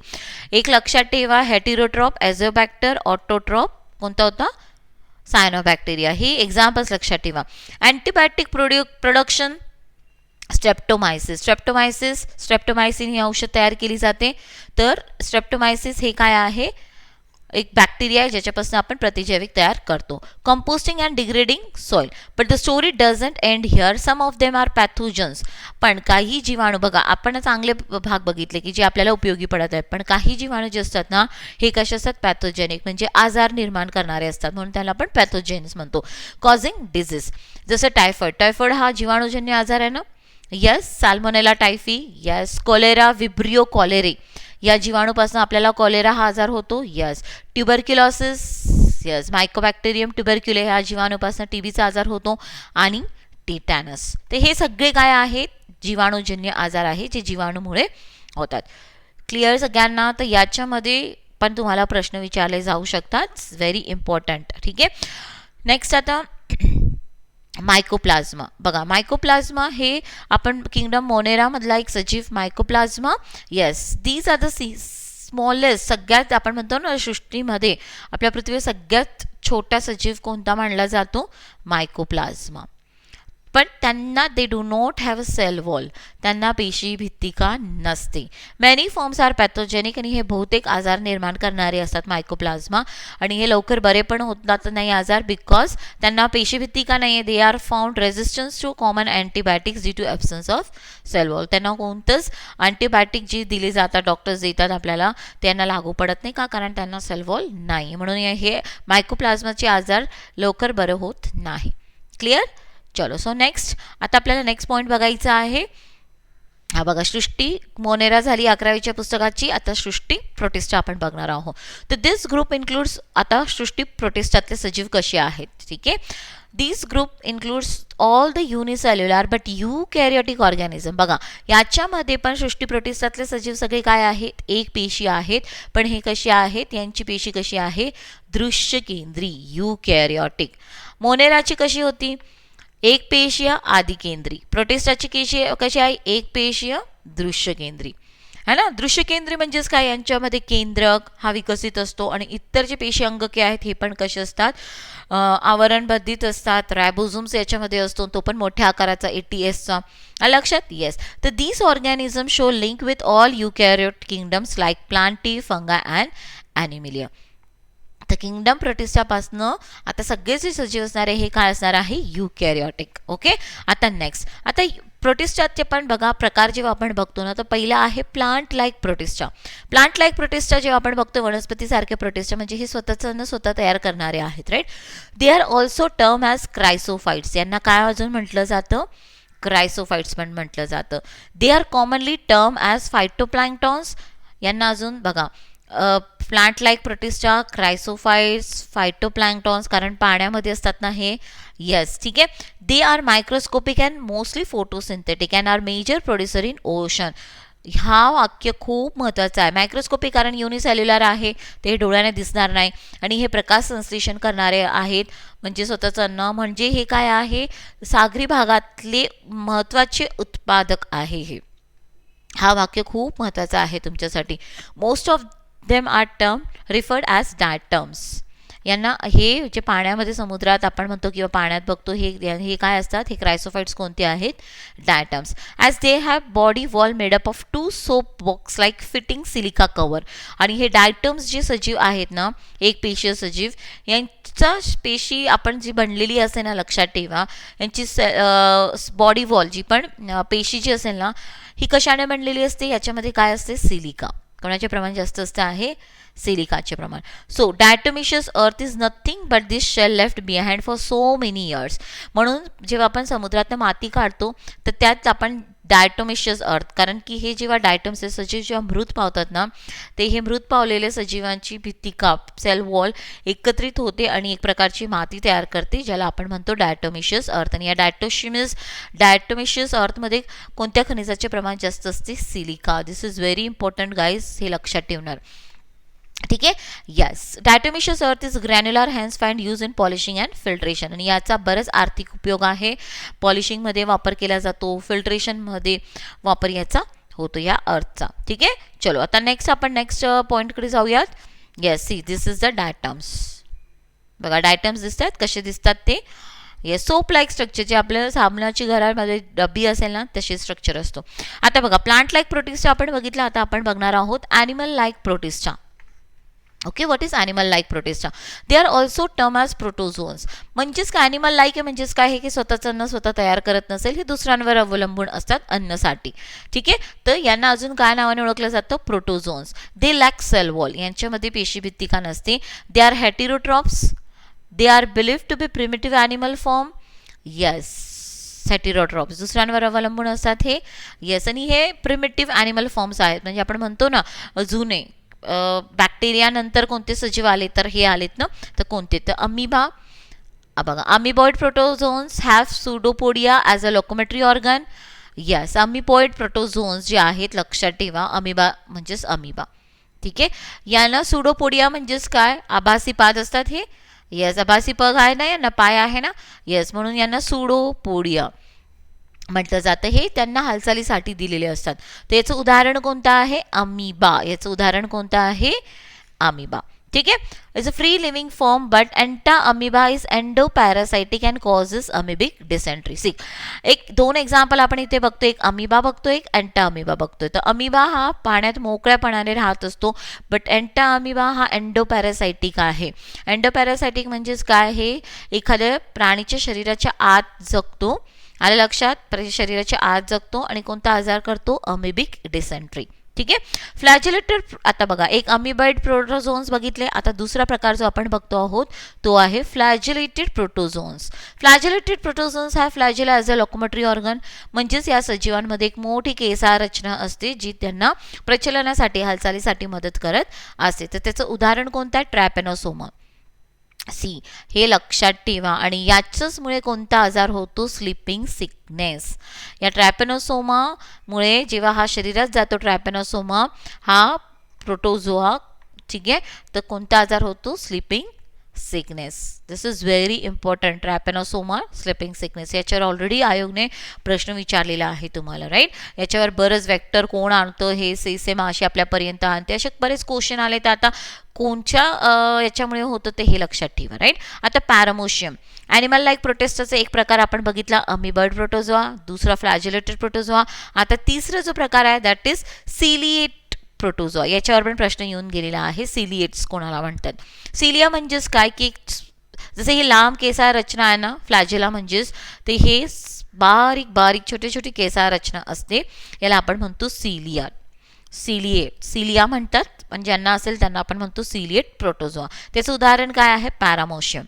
एक लक्षात ठेवा, हेटेरोट्रॉप, ॲझोबॅक्टर, ऑटोट्रॉप कोणता होता? सायनोबॅक्टेरिया. ही एक्झाम्पल्स लक्षात ठेवा. अँटीबायोटिक प्रोडक्शन, स्ट्रेप्टोमायसिन ही औषध तयार केली जाते. तर स्ट्रेप्टोमायसिस हे काय आहे? एक बॅक्टेरिया आहे ज्याच्यापासून आपण प्रतिजैविक तयार करतो. Composting and degrading soil. But the story doesn't end here. Some of them are pathogens. पण काही जीवाणू बघा, आपण चांगले भाग बघितले की जे आपल्याला उपयोगी पडत आहेत, पण काही जीवाणू जे असतात ना हे कसे असतात, पॅथोजेनिक म्हणजे आजार निर्माण करणारे असतात, म्हणून त्याला आपण पॅथोजेन्स म्हणतो. कॉझिंग डिझीज, जसं टायफॉइड. टायफॉइड हा जीवाणूजन्य आजार आहे ना. Yes. Salmonella typhi. Yes. Cholera Vibrio cholerae, या जीवाणूपासून आपल्याला कॉलेरा हा आजार होतो. Yes. Tuberculosis. Yes. Mycobacterium tuberculae ह्या जीवाणूपासून टीबीचा आजार होतो. आणि टिटॅनस. ते हे सगळे काय आहेत, जीवाणूजन्य आजार आहे जे जीवाणूमुळे होतात. क्लिअर सगळ्यांना. तर याच्यामध्ये पण तुम्हाला प्रश्न विचारले जाऊ शकतात. Very important. ठीक आहे. नेक्स्ट आता मायकोप्लाझ्मा. बघा, मायकोप्लाझ्मा हे आपण किंगडम मोनेरा मधला एक सजीव mycoplasma. Yes. These are the smallest, सगळ्यात आपण म्हणतो ना सृष्टीमध्ये आपल्या पृथ्वीवर सगळ्यात छोटा सजीव कोणता मानला जातो, मायकोप्लाझ्मा. पण त्यांना they do not have a cell wall, त्यांना पेशी भित्तिका नसते. मेनी फॉर्म्स आर पॅथोजेनिक, आणि हे बहुतेक आजार निर्माण करणारे असतात मायकोप्लाझ्मा, आणि हे लवकर बरे पण होतात नाही आजार, बिकॉज त्यांना पेशी भित्तिका नाही आहे. They are found resistance to common antibiotics due to absence of cell wall. त्यांना कोणतंच अँटीबायोटिक जी दिली जातात, डॉक्टर्स देतात आपल्याला, त्यांना लागू पडत नाही. का? कारण त्यांना सेल वॉल नाही, म्हणून हे मायकोप्लाझ्माचे आजार लवकर बरे होत नाही. क्लिअर. चलो. सो नेक्स्ट, आता आपल्याला नेक्स्ट पॉईंट बघायचा आहे. हा बघा, सृष्टी मोनेरा झाली 11वीच्या पुस्तकाची. आता सृष्टी प्रोटिस्टा आपण बघणार आहोत. तर दिस ग्रुप इन्क्लूड्स, आता सृष्टी प्रोटिस्टातले सजीव कसे आहेत. ठीक आहे. This group includes all the unicellular but eukaryotic organism. बघा, याच्यामध्ये पण सृष्टी प्रोटिस्टातले सजीव सगळे काय आहेत, एक पेशी आहेत. पण हे कसे आहेत, यांची पेशी कशी आहे, दृश्य केंद्री, यूकॅरियोटिक. मोनेराची कशी होती, एक पेशीय आदि केंद्री. प्रोटिस्टाची कशी आहे, एक पेशीय दृश्य केंद्री, है ना. दृश्य केंद्री म्हणजेच काय, यांच्यामध्ये केंद्रक हा विकसित असतो, आणि इतर जे पेशी अंगके आहेत हे पण कसे असतात, आवरणबद्धित असतात. रायबोझोम्स याच्यामध्ये असतो, तो पण मोठ्या आकाराचा, ATSचा. लक्षात. येस. तर this organism show link with all eukaryote kingdoms like Plantae, Fungi and Animalia. तर किंगडम प्रोटिस्टापासनं आता सगळे जे सजीव असणार आहे हे काय असणार आहे, युकॅरियोटिक. ओके. आता नेक्स्ट, आता प्रोटिस्टाचे पण बघा प्रकार जेव्हा आपण बघतो ना, तर पहिला आहे plant like protista. Plant like protista जेव्हा आपण बघतो, वनस्पतीसारखे प्रोटिस्टा म्हणजे हे स्वतःचं स्वतः तयार करणारे आहेत, right. They are also term as chrysophytes. यांना काय अजून म्हटलं जातं, क्रायसोफाइट्स पण म्हटलं जातं. They are commonly term as phytoplanktons. यांना अजून बघा, plant like Protista, chrysophytes, phytoplanktons, कारण पाण्यामध्ये असतात ना हे. येस. ठीक आहे. They are microscopic and mostly photosynthetic and are major producer in ocean. हा वाक्य खूप महत्त्वाचा आहे. मायक्रोस्कोपिक कारण युनिसेल्युलर आहे, ते डोळ्याने दिसणार नाही, आणि हे प्रकाश संश्लेषण करणारे आहेत, म्हणजे स्वतःचं अन्न, म्हणजे हे काय आहे, सागरी भागातले महत्त्वाचे उत्पादक आहे हे. हा वाक्य खूप महत्त्वाचा आहे तुमच्यासाठी. Most of them are term referred as diatoms. यांना हे जे पाण्यामध्ये समुद्रात आपण म्हणतो किंवा पाण्यात बघतो हे काय असतात, हे क्रायसोफाइट्स कोणते आहेत, diatoms. As they have body wall made up of 2 soap box like fitting silica cover. आणि हे डायटम्स जे सजीव आहेत ना, एक पेशीय सजीव, यांचा पेशी आपण जी बनलेली असेल ना, लक्षात ठेवा, यांची बॉडी वॉल जी पण पेशी जी असेल ना, ही कशाने बनलेली असते, याच्यामध्ये काय असते, सिलिका. कोणाचे प्रमाण जास्त असतं आहे, सिलिकाचे प्रमाण. So diatomaceous earth is nothing but this shell left behind for so many years. म्हणून जेव्हा आपण समुद्रातनं माती काढतो तर त्यात आपण डायटोमिशियस अर्थ, कारण की हे जेव्हा डायटम्स सजीव जेव्हा मृत पावतात ना, ते हे मृत पावलेले सजीवांची भित्तिका, सेल वॉल एकत्रित होते आणि एक प्रकारची माती तयार करते, ज्याला आपण म्हणतो डायटोमिशियस अर्थ. आणि या डायटोमिशियस अर्थमध्ये कोणत्या खनिजाचे प्रमाण जास्त असते, silica. This is very important guys, हे लक्षात ठेवणार. ठीक आहे. Yes. Diatomaceous earth is granular, hence find use in polishing and filtration. आणि याचा बरंच आर्थिक उपयोग आहे. पॉलिशिंगमध्ये वापर केला जातो, फिल्ट्रेशनमध्ये वापर याचा होतो या अर्थचा. ठीक आहे. चलो, आता नेक्स्ट पॉईंटकडे जाऊयात. Yes. See, this is the diatoms. बघा, डायटम्स दिसतात, कसे दिसतात ते. येस. सोप लाईक स्ट्रक्चर, जे आपल्या साबणाची घरामध्ये डब्बी असेल ना, तसे स्ट्रक्चर असतो. आता बघा, प्लांट लाईक प्रोटिस्टा आपण बघितलं, आता आपण बघणार आहोत animal like Protista. Okay, what is animal like Protista? They are also term as protozoans. म्हणजेच काय ॲनिमल लाईक आहे म्हणजेच काय, हे की स्वतःचं अन्न स्वतः तयार करत नसेल, हे दुसऱ्यांवर अवलंबून असतात अन्नासाठी. ठीक आहे, तर यांना अजून काय नावाने ओळखलं जातं? Protozoans. They lack cell wall, यांच्यामध्ये पेशीभित्तिका नसते. They are heterotrophs. They are believed to be primitive animal form. Yes, heterotrophs दुसऱ्यांवर अवलंबून असतात हे. येस, आणि हे प्रिमिटिव्ह ॲनिमल फॉर्म्स आहेत. म्हणजे आपण म्हणतो ना जुने बॅक्टेरिया नंतर कोणते सजीव आले, तर हे आलेत ना, तर कोणते? तर अमिबा. बघा, amoeboid protozoans have pseudopodia as a locomotory organ. Yes, amoeboid protozoans जे आहेत लक्षात ठेवा, अमिबा म्हणजेच अमिबा. ठीक आहे, यांना सुडोपोडिया म्हणजेच काय? आभासी पाद असतात हे. येस, आभासी पग आहे ना, यांना पाय आहे ना. येस, म्हणून यांना सुडोपोडिया म्हटलं जातं. हे त्यांना हालचालीसाठी दिलेले असतात. तर याचं उदाहरण कोणतं आहे? अमिबा. याचं उदाहरण कोणतं आहे? अमिबा. ठीक आहे, it's a free living form but Entamoeba is endoparasitic and causes amoebic dysentery. See, एक दोन एक्झाम्पल आपण इथे बघतो, एक अमिबा बघतोय, एक एंटा अमिबा बघतोय. तर अमिबा हा पाण्यात मोकळ्यापणाने राहत असतो, बट एंटा अमिबा हा एंडोपॅरासाइटिक आहे. एंडोपॅरासाइटिक म्हणजेच काय? हे एखाद्या प्राणीच्या शरीराच्या आत जगतो. आलं लक्षात? शरीराच्या आत जगतो आणि कोणता आजार करतो? अमिबिक डिसेंट्री. ठीक आहे, फ्लॅजिलेटेड. आता बघा, एक अमिबॉइड प्रोटोझोन्स बघितले. आता दुसरा प्रकार जो आपण बघतो आहोत तो आहे फ्लॅजिलेटेड प्रोटोझोन्स. फ्लॅजिलेटेड प्रोटोझोन्स हा फ्लॅजिला ॲज अ लोकोमेटरी ऑर्गन. म्हणजेच या सजीवांमध्ये एक मोठी केसाळ रचना असते जी त्यांना प्रचलनासाठी, हालचालीसाठी मदत करत असते. तर त्याचं उदाहरण कोणतं आहे? ट्रॅपेनोसोमा. सी, हे लक्षात ठेवा. आणि याच्याचमुळे कोणता आजार होतो? Sleeping sickness. या ट्रॅपेनोसोमामुळे जेव्हा हा शरीरात जातो, ट्रॅपेनोसोमा हा प्रोटोझोआ, ठीक आहे, तर कोणता आजार होतो? Sleeping sickness. This is very important. Trypanosoma, sleeping sickness, याच्यावर ऑलरेडी आयोगने प्रश्न विचारलेला आहे तुम्हाला, राईट. याच्यावर बरंच वेक्टर कोण आणतं, हे सेसे माशी आपल्यापर्यंत आणते, असे बरेच क्वेश्चन आले. तर आता कोणत्या याच्यामुळे होतं ते हे लक्षात ठेवा, राईट. आता पॅरामोशियम, ॲनिमल लाईक प्रोटिस्टाचा एक प्रकार आपण बघितला, अमिबॉइड प्रोटोझोआ. दुसरा फ्लॅजिलेटेड प्रोटोझोआ. आता तिसरा जो प्रकार आहे दॅट इज सिलिएट प्रोटोझोआ. याच्यावर पण प्रश्न येऊन गेलेला आहे. सिलिएट्स कोणाला म्हणतात? सिलिया म्हणजेच काय? की जसे ही लांब केसाळ रचना आहे ना, फ्लॅजिला म्हणजेच, ते हे बारीक बारीक छोटे छोटे केसाळ रचना असते, याला आपण म्हणतो सिलिया. सिलिएट, सिलिया म्हणतात, पण ज्यांना असेल त्यांना आपण म्हणतो सिलिएट प्रोटोझोआ. त्याचं उदाहरण काय आहे? पॅरामोशियम.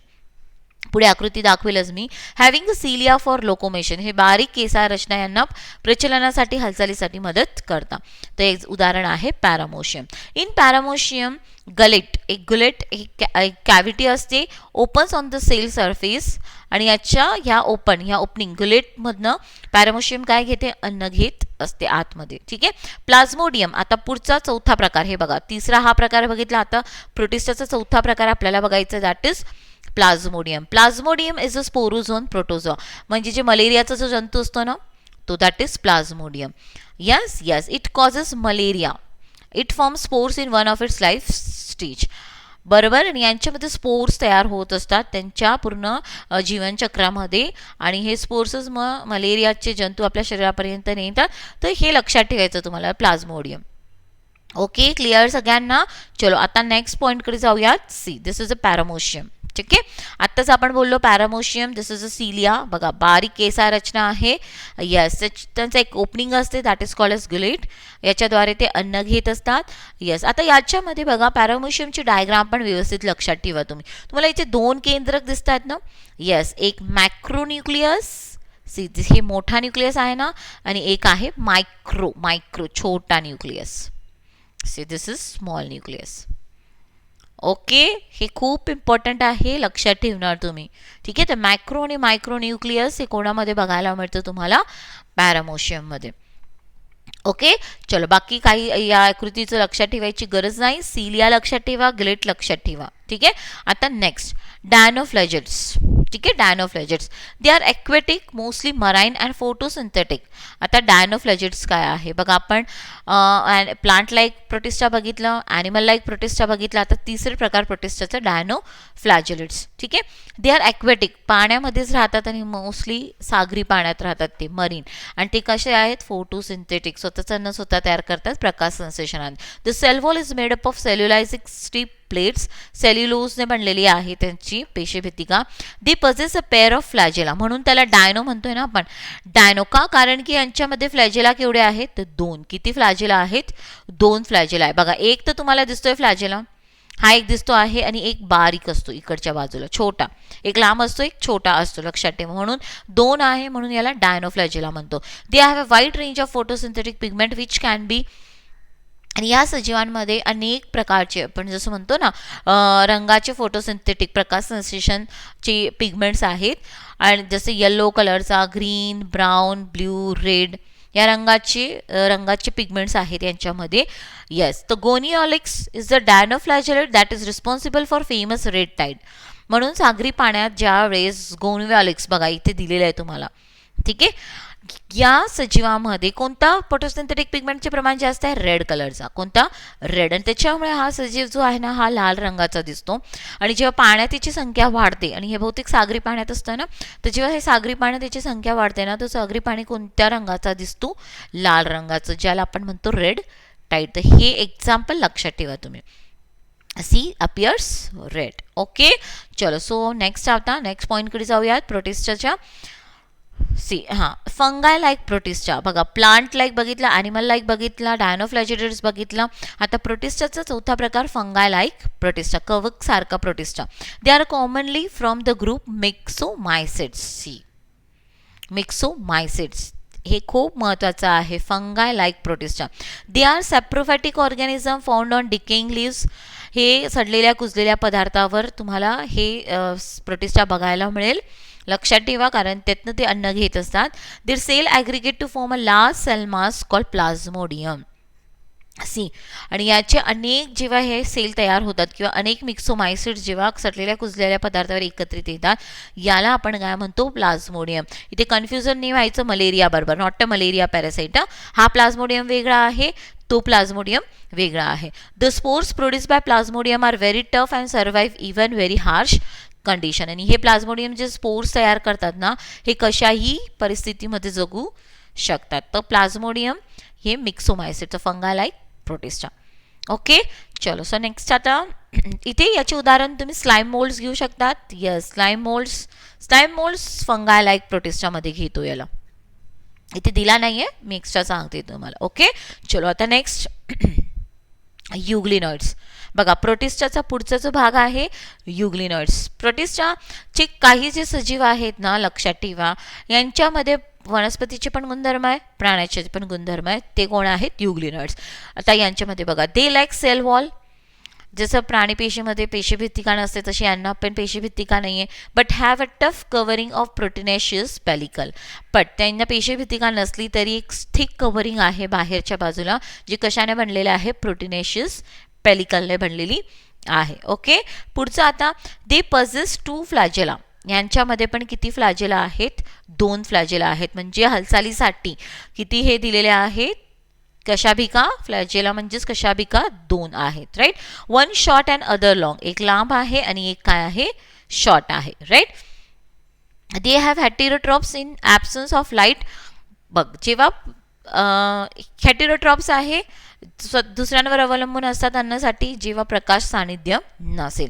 पुढे आकृती दाखवेलच मी. हॅव्हिंग सिलिया फॉर लोकोमेशन, हे बारीक केसाळ रचना यांना प्रचलनासाठी, हालचालीसाठी मदत करतात. तर एक उदाहरण आहे पॅरामोशियम. इन पॅरामोशियम गलेट, एक गुलेट, एक कॅव्हिटी असते, opens on the cell surface. आणि ह्या ओपनिंग गुलेटमधनं पॅरामोशियम काय घेते? अन्न घेत असते आतमध्ये. ठीक आहे, प्लाझ्मोडियम. आता पुढचा चौथा प्रकार, हे बघा, तिसरा हा प्रकार बघितला. आता प्रोटिस्टाचा चौथा प्रकार आपल्याला बघायचा, that is Plasmodium. Plasmodium is a sporozoan protozoa. म्हणजे जे मलेरियाचा जो जंतू असतो ना, तो that is Plasmodium. Yes yes, it causes malaria. It form spores in one of its life stage. बरोबर, आणि यांच्यामध्ये स्पोर्स तयार होत असतात त्यांच्या पूर्ण जीवनचक्रामध्ये, आणि हे स्पोर्सच मग मलेरियाचे जंतू आपल्या शरीरापर्यंत नेतात. तर हे लक्षात ठेवायचं तुम्हाला, प्लाझ्मोडियम. ओके, क्लिअर सगळ्यांना? चलो, आता नेक्स्ट पॉईंटकडे जाऊयात. See, this is a paramecium. ठीक आहे, आत्ताच आपण बोललो पॅरामोशियम, दिस इज अ सिलिया. बघा, बारीक केसाळ रचना आहे. येस, त्यांचं एक ओपनिंग असते, that is called as gullet. याच्याद्वारे ते अन्न घेत असतात. येस, आता याच्यामध्ये बघा, पॅरामोशियमची डायग्राम पण व्यवस्थित लक्षात ठेवा तुम्ही. तुम्हाला इथे दोन केंद्रक दिसतात ना. येस, एक मॅक्रोन्यूक्लियस, सी, हे मोठा न्यूक्लियस आहे ना, आणि एक आहे मायक्रो छोटा nucleus. See, this is small nucleus. Okay, हे खूप इम्पॉर्टंट आहे, लक्षात ठेवणार तुम्ही. ठीक आहे, तर मॅक्रो आणि मायक्रो न्यूक्लियस हे कोणामध्ये बघायला मिळतं तुम्हाला? पॅरामोशियममध्ये. ओके, चलो, बाकी काही या आकृतीचं लक्षात ठेवायची गरज नाही. सिलिया लक्षात ठेवा, ग्लेट लक्षात ठेवा. ठीक आहे, आता नेक्स्ट डायनोफ्लॅजेट्स. ठीक आहे, dinoflagellates, they are aquatic, mostly marine and photosynthetic. आता डायनोफ्लॅजेट्स काय आहे? बघा, आपण प्लांट लाईक प्रोटिस्टा बघितलं, ॲनिमल लाईक प्रोटिस्टा बघितलं. आता तिसरे प्रकार प्रोटिस्टाचं डायनोफ्लॅजेट्स. ठीक आहे, दे आर एक्वेटिक, पाण्यामध्येच राहतात आणि मोस्टली सागरी पाण्यात राहतात, ते मरीन. आणि ते कसे आहेत? फोटोसिंथेटिक, स्वतःचं अन्न स्वतः तयार करतात प्रकाश संश्लेषणाने. The cell wall is made up of cellulosic strip plates सेल्युलोजने बनलेली आहे त्यांची पेशीभित्तिका. They possess a pair of flagella, म्हणून त्याला डायनो म्हणतोय ना आपण. डायनो का? कारण की यांच्यामध्ये फ्लॅजेला केवढे आहेत तर 2. किती फ्लॅजेला आहेत? 2 फ्लॅजेला आहे. बघा एक तर तुम्हाला दिसतोय फ्लॅजेला, हा एक दिसतो आहे, आणि एक बारीक असतो इकडच्या बाजूला छोटा, एक लांब असतो एक छोटा असतो, लक्षात ठेवा. म्हणून 2 आहे, म्हणून याला डायनोफ्लॅजेला म्हणतो. दे have a wide range of photosynthetic pigment which can be, आणि या सजीवांमध्ये अनेक प्रकारचे आपण जसं म्हणतो ना रंगाचे फोटोसिंथेटिक प्रकाश संश्लेषणचे पिगमेंट्स आहेत. आणि जसे येलो कलरचा, ग्रीन, ब्राऊन, ब्ल्यू, रेड या रंगाचे पिगमेंट्स आहेत यांच्यामध्ये. येस, तर Gonyaulax is the dinoflagellate that is responsible for famous red tide. म्हणून सागरी पाण्यात ज्या वेळेस गोनिओलिक्स बघा इथे दिलेलं आहे तुम्हाला, ठीक आहे. या सजीवामध्ये कोणता फोटोसिंथेटिक पिगमेंटचे प्रमाण जास्त आहे? रेड कलरचा. कोणता? रेड. आणि त्याच्यामुळे हा सजीव जो आहे ना हा लाल रंगाचा दिसतो. आणि जेव्हा पाण्यात त्याची संख्या वाढते, आणि हे बहुतेक सागरी पाण्यात असतं ना, तर जेव्हा हे सागरी पाण्यात त्याची संख्या वाढते ना, तर सागरी पाणी कोणत्या रंगाचा दिसतो? लाल रंगाचं, ज्याला आपण म्हणतो रेड टाईड. तर हे एक्झाम्पल लक्षात ठेवा तुम्ही. Sea appears red. ओके, चलो. सो नेक्स्ट आता नेक्स्ट पॉईंटकडे जाऊयात प्रोटिस्टाच्या. सी हां, फंगाय लाईक प्रोटिस्टा. बघा प्लांट लाईक बघितला, ॲनिमल लाईक बघितला, डायनोफ्लॅजिलेट्स बघितला. आता प्रोटिस्टाचा चौथा प्रकार फंगाय लाईक प्रोटिस्टा, कवक सारखा Protista. They are commonly from the group myxomycetes. See myxomycetes हे खूप महत्त्वाचं आहे. Fungi like Protista. They are saprophytic organism found on decaying leaves. हे सडलेल्या कुजलेल्या पदार्थावर तुम्हाला हे प्रोटिस्टा बघायला मिळेल. लक्षात ठेवा, कारण त्यातनं ते अन्न घेत असतात. Their cell aggregate to form a large cell mass called plasmodium. See, आणि याचे अनेक जेव्हा हे सेल तयार होतात किंवा अनेक मिक्सोमायसिट्स जेव्हा सडलेल्या कुजलेल्या पदार्थावर एकत्रित येतात, याला आपण काय म्हणतो? प्लाझ्मोडियम. इथे कन्फ्युजन नाही व्हायचं मलेरिया बरोबर, नॉट अ मलेरिया पॅरासाइट. हा प्लाझ्मोडियम वेगळा आहे, तो प्लाझ्मोडियम वेगळा आहे. The spores produce by plasmodium are very tough and survive even very harsh condition. आणि हे प्लाझ्मोडियम जे स्पोर्स तयार करतात ना, हे कशाही परिस्थितीमध्ये जगू शकतात. तर प्लाझ्मोडियम हे मिक्सोमायसिटचं फंगाय लाईक प्रोटिस्टा. ओके, चलो. सो नेक्स्ट आता इथे याचे उदाहरण तुम्ही स्लाइम मोल्ड्स घेऊ शकतात. Yes, slime moulds fungi like प्रोटिस्टामध्ये घेतो. याला इथे दिला नाहीये, मी एक्स्ट्रा सांगते तुम्हाला. ओके, चलो. आता नेक्स्ट युग्लिनॉइड्स. बघा प्रोटिस्टाचा पुढचा जो भाग आहे युग्लिनॉइड्स. प्रोटिस्टाचे काही जे सजीव आहेत ना, लक्षात ठेवा, यांच्यामध्ये वनस्पतीचे पण गुणधर्म आहे, प्राण्याचे पण गुणधर्म आहे. ते कोण आहेत? युग्लिनॉइड्स. आता यांच्यामध्ये बघा दे लाईक सेल वॉल. जसं प्राणी पेशीमध्ये पेशीभित्तिका नसते तशी यांना पण पेशीभित्तिका नाही आहे. But have a tough covering of proteinaceous pellicle. But त्यांना पेशीभित्तिका नसली तरी एक थिक कव्हरिंग आहे बाहेरच्या बाजूला, जी कशाने बनलेलं आहे? प्रोटिनेशियस पेलिकलने बनलेली आहे. ओके, पुढचं आता दे पजेस 2 फ्लॅजेला. यांच्यामध्ये पण किती फ्लॅजेला आहेत? 2 फ्लॅजेला आहेत. म्हणजे हालचालीसाठी किती हे दिलेले आहेत? कशाभिका फ्लॅजेला म्हणजेच कशाभिका 2 आहेत. Right. 1 short and other long. एक लांब आहे आणि एक काय आहे? शॉर्ट आहे. Right. They have heterotrophs in absence of light. बघ जेव्हा हेटेरोट्रॉप्स आहे दुसऱ्यांवर अवलंबून असतात अन्नासाठी जेव्हा प्रकाश सानिध्य नसेल.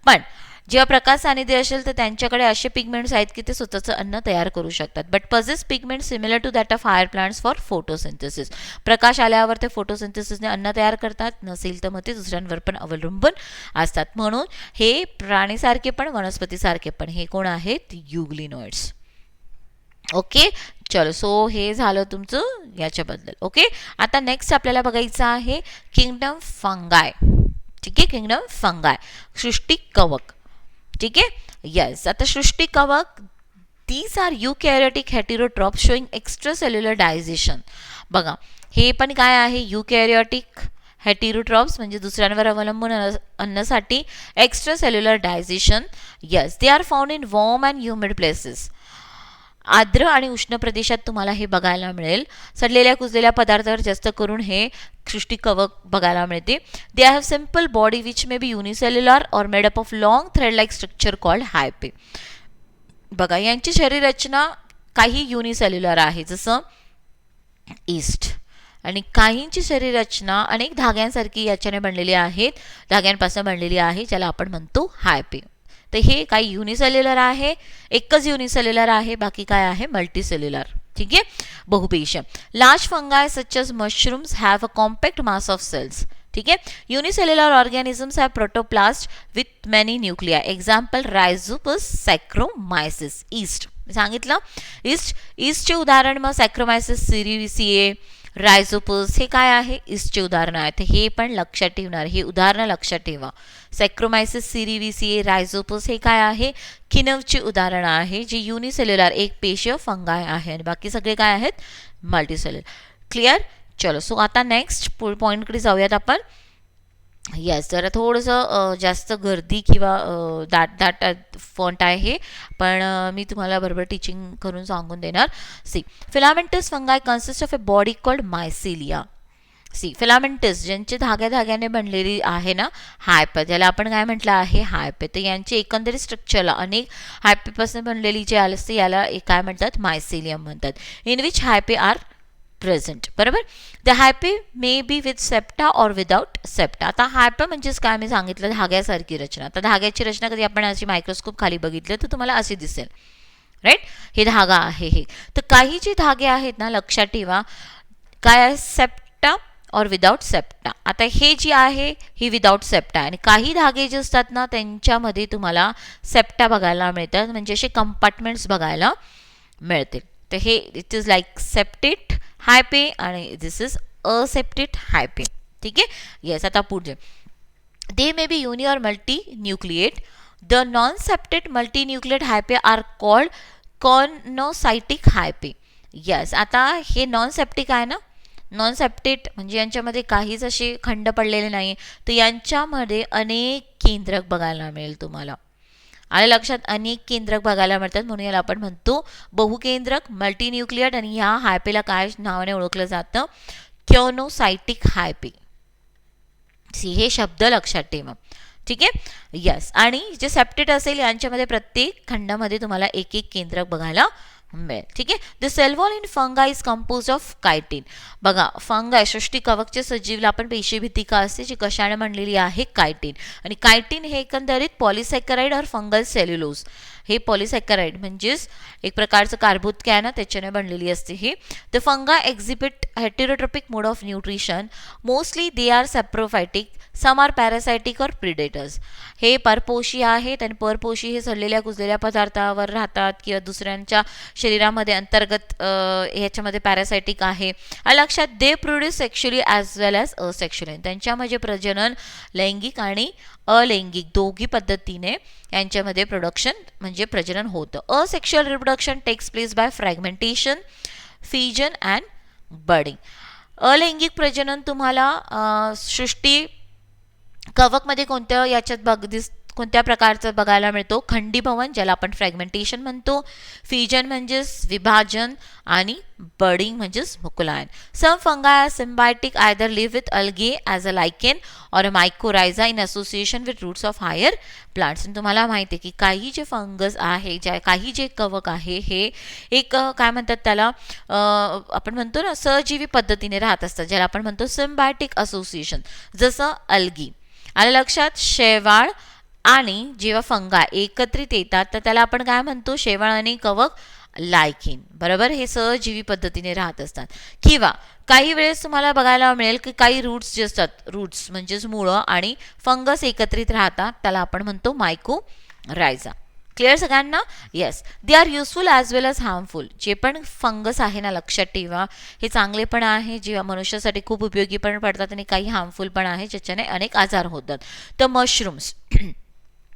पण जेव्हा प्रकाश सानिध्य असेल तर त्यांच्याकडे असे पिगमेंट्स आहेत की ते स्वतःचं अन्न तयार करू शकतात. But possess pigment similar to that of higher plants for photosynthesis. प्रकाश आल्यावर ते फोटोसिंथेसिसने अन्न तयार करतात, नसेल तर मग ते दुसऱ्यांवर पण अवलंबून असतात. म्हणून हे प्राणीसारखे पण वनस्पतीसारखे पण हे कोण आहेत? युग्लिनॉइड्स. ओके, चलो. सो हे झालं तुमचं याच्याबद्दल. ओके, आता नेक्स्ट आपल्याला बघायचं आहे किंगडम फंगाय. ठीक आहे, किंगडम फंगाय, सृष्टी कवक. ठीक आहे. येस, आता सृष्टी कवक these are eukaryotic heterotroph showing extra cellular digestion. बघा हे पण काय आहे? युकॅरियोटिक हेटेरोट्रॉप्स म्हणजे दुसऱ्यांवर अवलंबून अन्नासाठी extra cellular digestion. Yes, they are found in warm and humid places. आर्द्र आणि उष्ण प्रदेशात तुम्हाला हे बघायला मिळेल. सडलेल्या कुजलेल्या पदार्थावर जास्त करून हे सृष्टी कवक बघायला मिळते. They have simple body which may be unicellular or made up of long thread like structure called hyphae. बघा यांची शरीर रचना काही युनिसेल्युलर आहे, जसं ईस्ट आणि काहींची शरीर रचना अनेक धाग्यांसारखी याच्याने बनलेली आहेत, धाग्यांपासून बनलेली आहे, ज्याला आपण म्हणतो हायपे. तर हे काही युनिसेल्युलर आहे, एकच युनिसेल्युलर आहे, बाकी काय आहे मल्टीसेल्युलर. ठीक आहे, बहुपेशीय. Large fungi such as mushrooms have a compact mass of cells. ठीक आहे, unicellular organisms have protoplast with many nuclei. Example Rhizopus, Saccharomyces. Yeast सांगितलं, ईस्टचे उदाहरण मग सॅक्रोमायसिस सिरिविसिए, रायझोपस हे काय आहे, ईस्टचे उदाहरण आहेत. हे पण लक्षात ठेवणार, हे उदाहरणं लक्षात ठेवा. सॅक्रोमायसिस सिरिविसिए, रायझोपस हे काय आहे, किनवची उदाहरणं आहे, जी युनिसेल्युलर एक पेशीय फंगाय आहे आणि बाकी सगळे काय आहेत मल्टीसेल्युलर. क्लिअर. चलो, सो आता नेक्स्ट पॉईंटकडे जाऊयात आपण. येस, जरा थोडंसं जास्त गर्दी किंवा दाट फॉन्ट आहे, पण मी तुम्हाला बरोबर टीचिंग करून सांगून देणार. See, filamentous fungi consist of a body called mycelia. See, filamentous ज्यांची धाग्याने बनलेली आहे ना हायपे, ज्याला आपण काय म्हटलं आहे हायपे, तर यांची एकंदरीत स्ट्रक्चरला अनेक हायपेपासून बनलेली जे असते याला काय म्हणतात, मायसिलियम म्हणतात. In which hyphae are present. बरोबर. The hyphae may be with septa or without septa. आता हायपे म्हणजेच काय मी सांगितलं, धाग्यासारखी रचना. आता धाग्याची रचना कधी आपण अशी मायक्रोस्कोप खाली बघितलं तर तुम्हाला अशी दिसेल, राईट. हे धागा आहे हे. तर काही जे धागे आहेत ना लक्षात ठेवा, काय आहे, सेप्टा और विदाउट सेप्टा. आता हे जी आहे ही विदाउट सेप्टा, आणि काही धागे जे असतात ना त्यांच्यामध्ये तुम्हाला सेप्टा बघायला मिळतात, म्हणजे असे कंपार्टमेंट्स बघायला मिळतील. तर हे इट इज लाईक सेप्टेट हायपे आणि दिस इज असेप्टेट हायपे. ठीक आहे. येस, आता पुढे, दे मे be uni or multi nucleate. The non septate multi nucleate hyphae are called coenocytic hyphae. Yes, आता हे नॉन सेप्टिक आहे ना, नॉन सेप्टेट म्हणजे यांच्यामध्ये काहीच असे खंड पडलेले नाही, तर यांच्यामध्ये अनेक केंद्रक बघायला मिळेल तुम्हाला. आले लक्षात, अनेक केंद्रक बघायला मिळतात, म्हणून याला आपण म्हणतो बहुकेंद्रक मल्टीन्यूक्लिएट. आणि ह्या हायपेला काय नावाने ओळखलं जातं, कॉर्नोसायटिक हायपे. हे शब्द लक्षात ठेवा. ठीक आहे. यस, आणि जे सेप्टेट असेल यांच्यामध्ये प्रत्येक खंडामध्ये तुम्हाला एक एक केंद्रक बघायला मिळेल. ठीक आहे. The cell wall in fungi is compose of chitin. बघा, फंगाय सृष्टी कवकच्या सजीवला आपण पेशीभित्तिका असते जी कशाने बनलेली आहे, कायटिन. आणि कायटिन हे एकंदरीत पॉलिसॅकराइड और फंगल सेल्युलोज. हे पॉलिसॅकराइड म्हणजेच एक प्रकारचं कार्बोद काय ना त्याच्याने बनलेली असते हे. The fungi exhibit heterotrophic mode of nutrition. Mostly they are saprophytic, some are parasitic or predators. हे परपोषी आहेत आणि परपोषी हे सडलेल्या कुजलेल्या पदार्थावर राहतात किंवा दुसऱ्यांच्या शरीरामध्ये अंतर्गत ह्याच्यामध्ये पॅरासायटिक आहे. लक्षात, they produce sexually as well as asexually. त्यांच्यामध्ये प्रजनन लैंगिक आणि अलैंगिक दोघी पद्धतीने यांच्यामध्ये प्रोडक्शन म्हणजे प्रजनन होतं. Asexual reproduction takes place by fragmentation, fission and budding. अलैंगिक प्रजनन तुम्हाला सृष्टी कवकमध्ये कोणत्या याच्यात कोणत्या प्रकारचं बघायला मिळतो, खंडीभवन ज्याला आपण फ्रॅगमेंटेशन म्हणतो, फिजन म्हणजेच विभाजन आणि बडिंग म्हणजेच मुकुलायन. Some fungi symbiotic either live with algae as a lichen or a mycorrhiza in association with roots of higher plants. तुम्हाला माहिती आहे की काही जे फंगस आहे, काही जे कवक आहे हे एक काय म्हणतात त्याला आपण म्हणतो ना सहजीवी पद्धतीने राहत असतात, ज्याला आपण म्हणतो सिम्बायोटिक असोसिएशन, जसं अल्गी. आलं लक्षात. शेवाळ आणि जेव्हा फंगा एकत्रित येतात तर त्याला आपण काय म्हणतो, शेवाळ आणि कवक लायकिन. बरोबर. हे सहजीवी पद्धतीने राहत असतात. किंवा काही वेळेस तुम्हाला बघायला मिळेल की काही रूट्स जे असतात, रूट्स म्हणजेच मुळं आणि फंगस एकत्रित राहतात, त्याला आपण म्हणतो मायकोरायझा. क्लिअर सगळ्यांना. Yes, they R useful as well as harmful. जे पण फंगस आहे ना लक्षात ठेवा, हे चांगले पण आहे, जे मनुष्यासाठी खूप उपयोगी पण पडतात, आणि काही हार्मफुल पण आहे ज्याच्याने अनेक आजार होतात. तर मशरूम्स,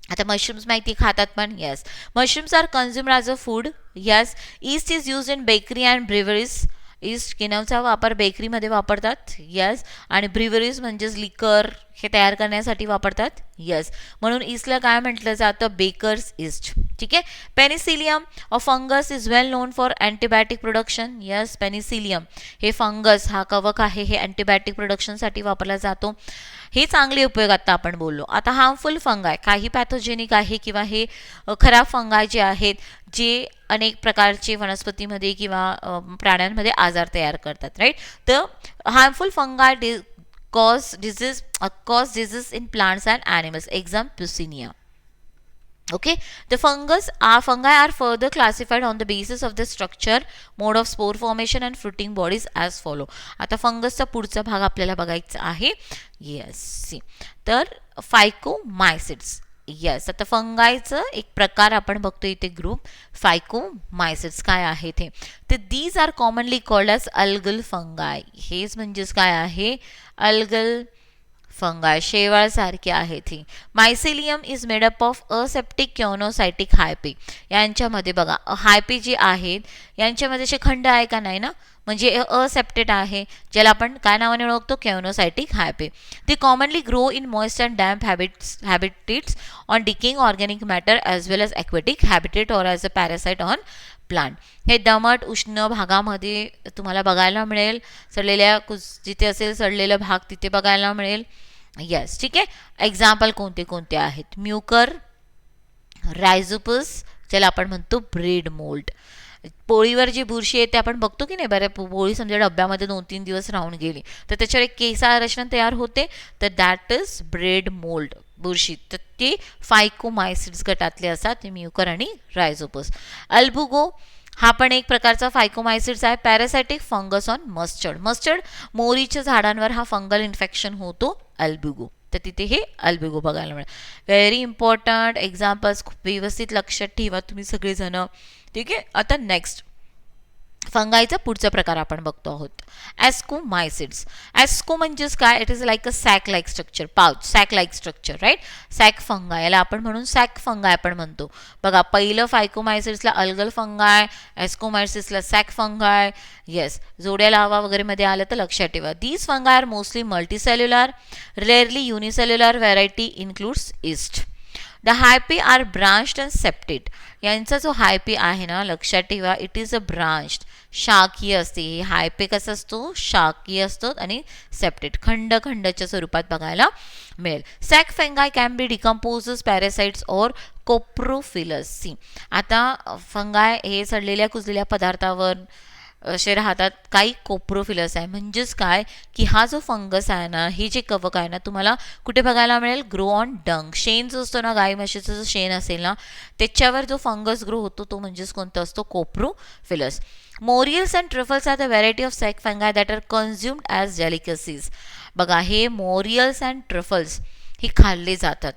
आता मशरूम्स माहिती खातात पण. Yes, mushrooms are consumed as a food. Yes, yeast is use in bakery and breweries. Yeast किनवचा वापर बेकरीमध्ये वापरतात. येस, आणि ब्रिवरीज म्हणजेच लिकर हे तयार करण्यासाठी वापरतात. येस, म्हणून ईस्टला काय म्हटलं जातं, बेकर्स ईस्ट. ठीक आहे. Penicillium a fungus is well known for antibiotic production. Yes, penicillium हे फंगस, हा कवक आहे, हे अँटीबायोटिक प्रोडक्शनसाठी वापरला जातो. हे चांगले उपयोग आता आपण बोललो. आता हार्मफुल फंगाय, काही पॅथोजेनिक आहे किंवा हे खराब फंगाय जे आहेत, जे अनेक प्रकारचे वनस्पतीमध्ये किंवा प्राण्यांमध्ये आजार तयार करतात. राईट. तर harmful फंगाय cause disease in plants and animals. Example, Puccinia. Okay, the fungi are further classified on the basis of the structure, mode of spore formation and fruiting bodies as follow. आता फंगसचा पुढचा भाग आपल्याला बघायचा आहे. Yes, C, तर फायकोमायसिड्स. Yes, आता फंगायचं एक प्रकार आपण बघतो इथे, ग्रुप फायकोमायसिड्स काय आहे ते. तर these are commonly called as algal fungi. हेच म्हणजेच काय आहे, अल्गल फंगाय, शेवाळ सारखे आहेत ही. Mycelium is made up of aseptate coenocytic hyphae. यांच्यामध्ये बघा हायपी जे आहेत यांच्यामध्ये असे खंड आहे का, नाही ना, म्हणजे असेप्टेड आहे, ज्याला आपण काय नावाने ओळखतो, क्योनोसायटिक हायपी. ते commonly grow in moist and damp habitats on decaying organic matter as well as aquatic habitat or as a parasite on plant. हे दमट उष्ण भागामध्ये तुम्हाला बघायला मिळेल. सडलेल्या जिथे असेल सडलेला भाग तिथे बघायला मिळेल. येस, ठीक आहे. एक्झाम्पल कोणते कोणते आहेत, म्युकर, रायझोपस, ज्याला आपण म्हणतो ब्रेड मोल्ड. पोळीवर जी बुरशी येते आपण बघतो की नाही, बऱ्या पोळी समजा डब्यामध्ये 2-3 दिवस राहून गेली तर त्याच्यावर एक केसाळ रचना तयार होते, तर दॅट इज ब्रेड मोल्ड बुरशी. तर ते फायकोमायसिड्स गटातले असतात, म्युकर आणि रायझोपस. अल्बुगो हा पण एक प्रकारचा फायकोमायसिड्स आहे, parasitic fungus on mustard. Mustard मोरीच्या झाडांवर हा फंगल इन्फेक्शन होतो, अल्बुगो. तर तिथे हे अल्बुगो बघायला मिळेल. व्हेरी इम्पॉर्टंट एक्झाम्पल्स, खूप व्यवस्थित लक्षात ठेवा तुम्ही सगळेजण. ठीक आहे. आता नेक्स्ट फंगाईचा पुढचा प्रकार आपण बघतो आहोत, ॲस्कोमायसिड्स. ॲस्को म्हणजेच काय, it is like a sac like structure, pouch sac like structure. Right. Sac fungi, याला आपण म्हणून सॅक फंगाय आपण म्हणतो. बघा, पहिलं फायकोमायसिड्सला अल्गल फंगाय, ॲस्कोमायसिड्सला सॅक फंगाय. येस, जोड्या लावा वगैरे मध्ये आलं तर लक्षात ठेवा. These fungi are mostly multicellular, rarely unicellular variety includes yeast. The hyphae are branched and septed. यांचा जो हायपी आहे ना, लक्षात ठेवा, इट इज अ ब्रांच्ड, शाखीय असते. हे हायपे कसं असतो, शाखीय असतो, आणि सेप्टेड खंड खंडच्या स्वरूपात बघायला मिळेल. Sac fungi can be decomposes parasites और कोप्रोफिलस. सी, आता फंगाय हे सडलेल्या कुजलेल्या पदार्थावर असे राहतात. काही कोप्रोफिलस आहे, म्हणजेच काय की हा जो फंगस आहे ना, हे जे कवक आहे ना, तुम्हाला कुठे बघायला मिळेल, ग्रो ऑन डंग. शेण जो असतो ना, गाई म्हशीचं जो शेण असेल ना, त्याच्यावर जो फंगस ग्रो होतो तो म्हणजेच कोणता असतो, coprophilous. Morels and truffles are the variety of sac fungi that are consumed as delicacies. बघा, हे मोरियल्स अँड ट्रफल्स हे खाल्ले जातात,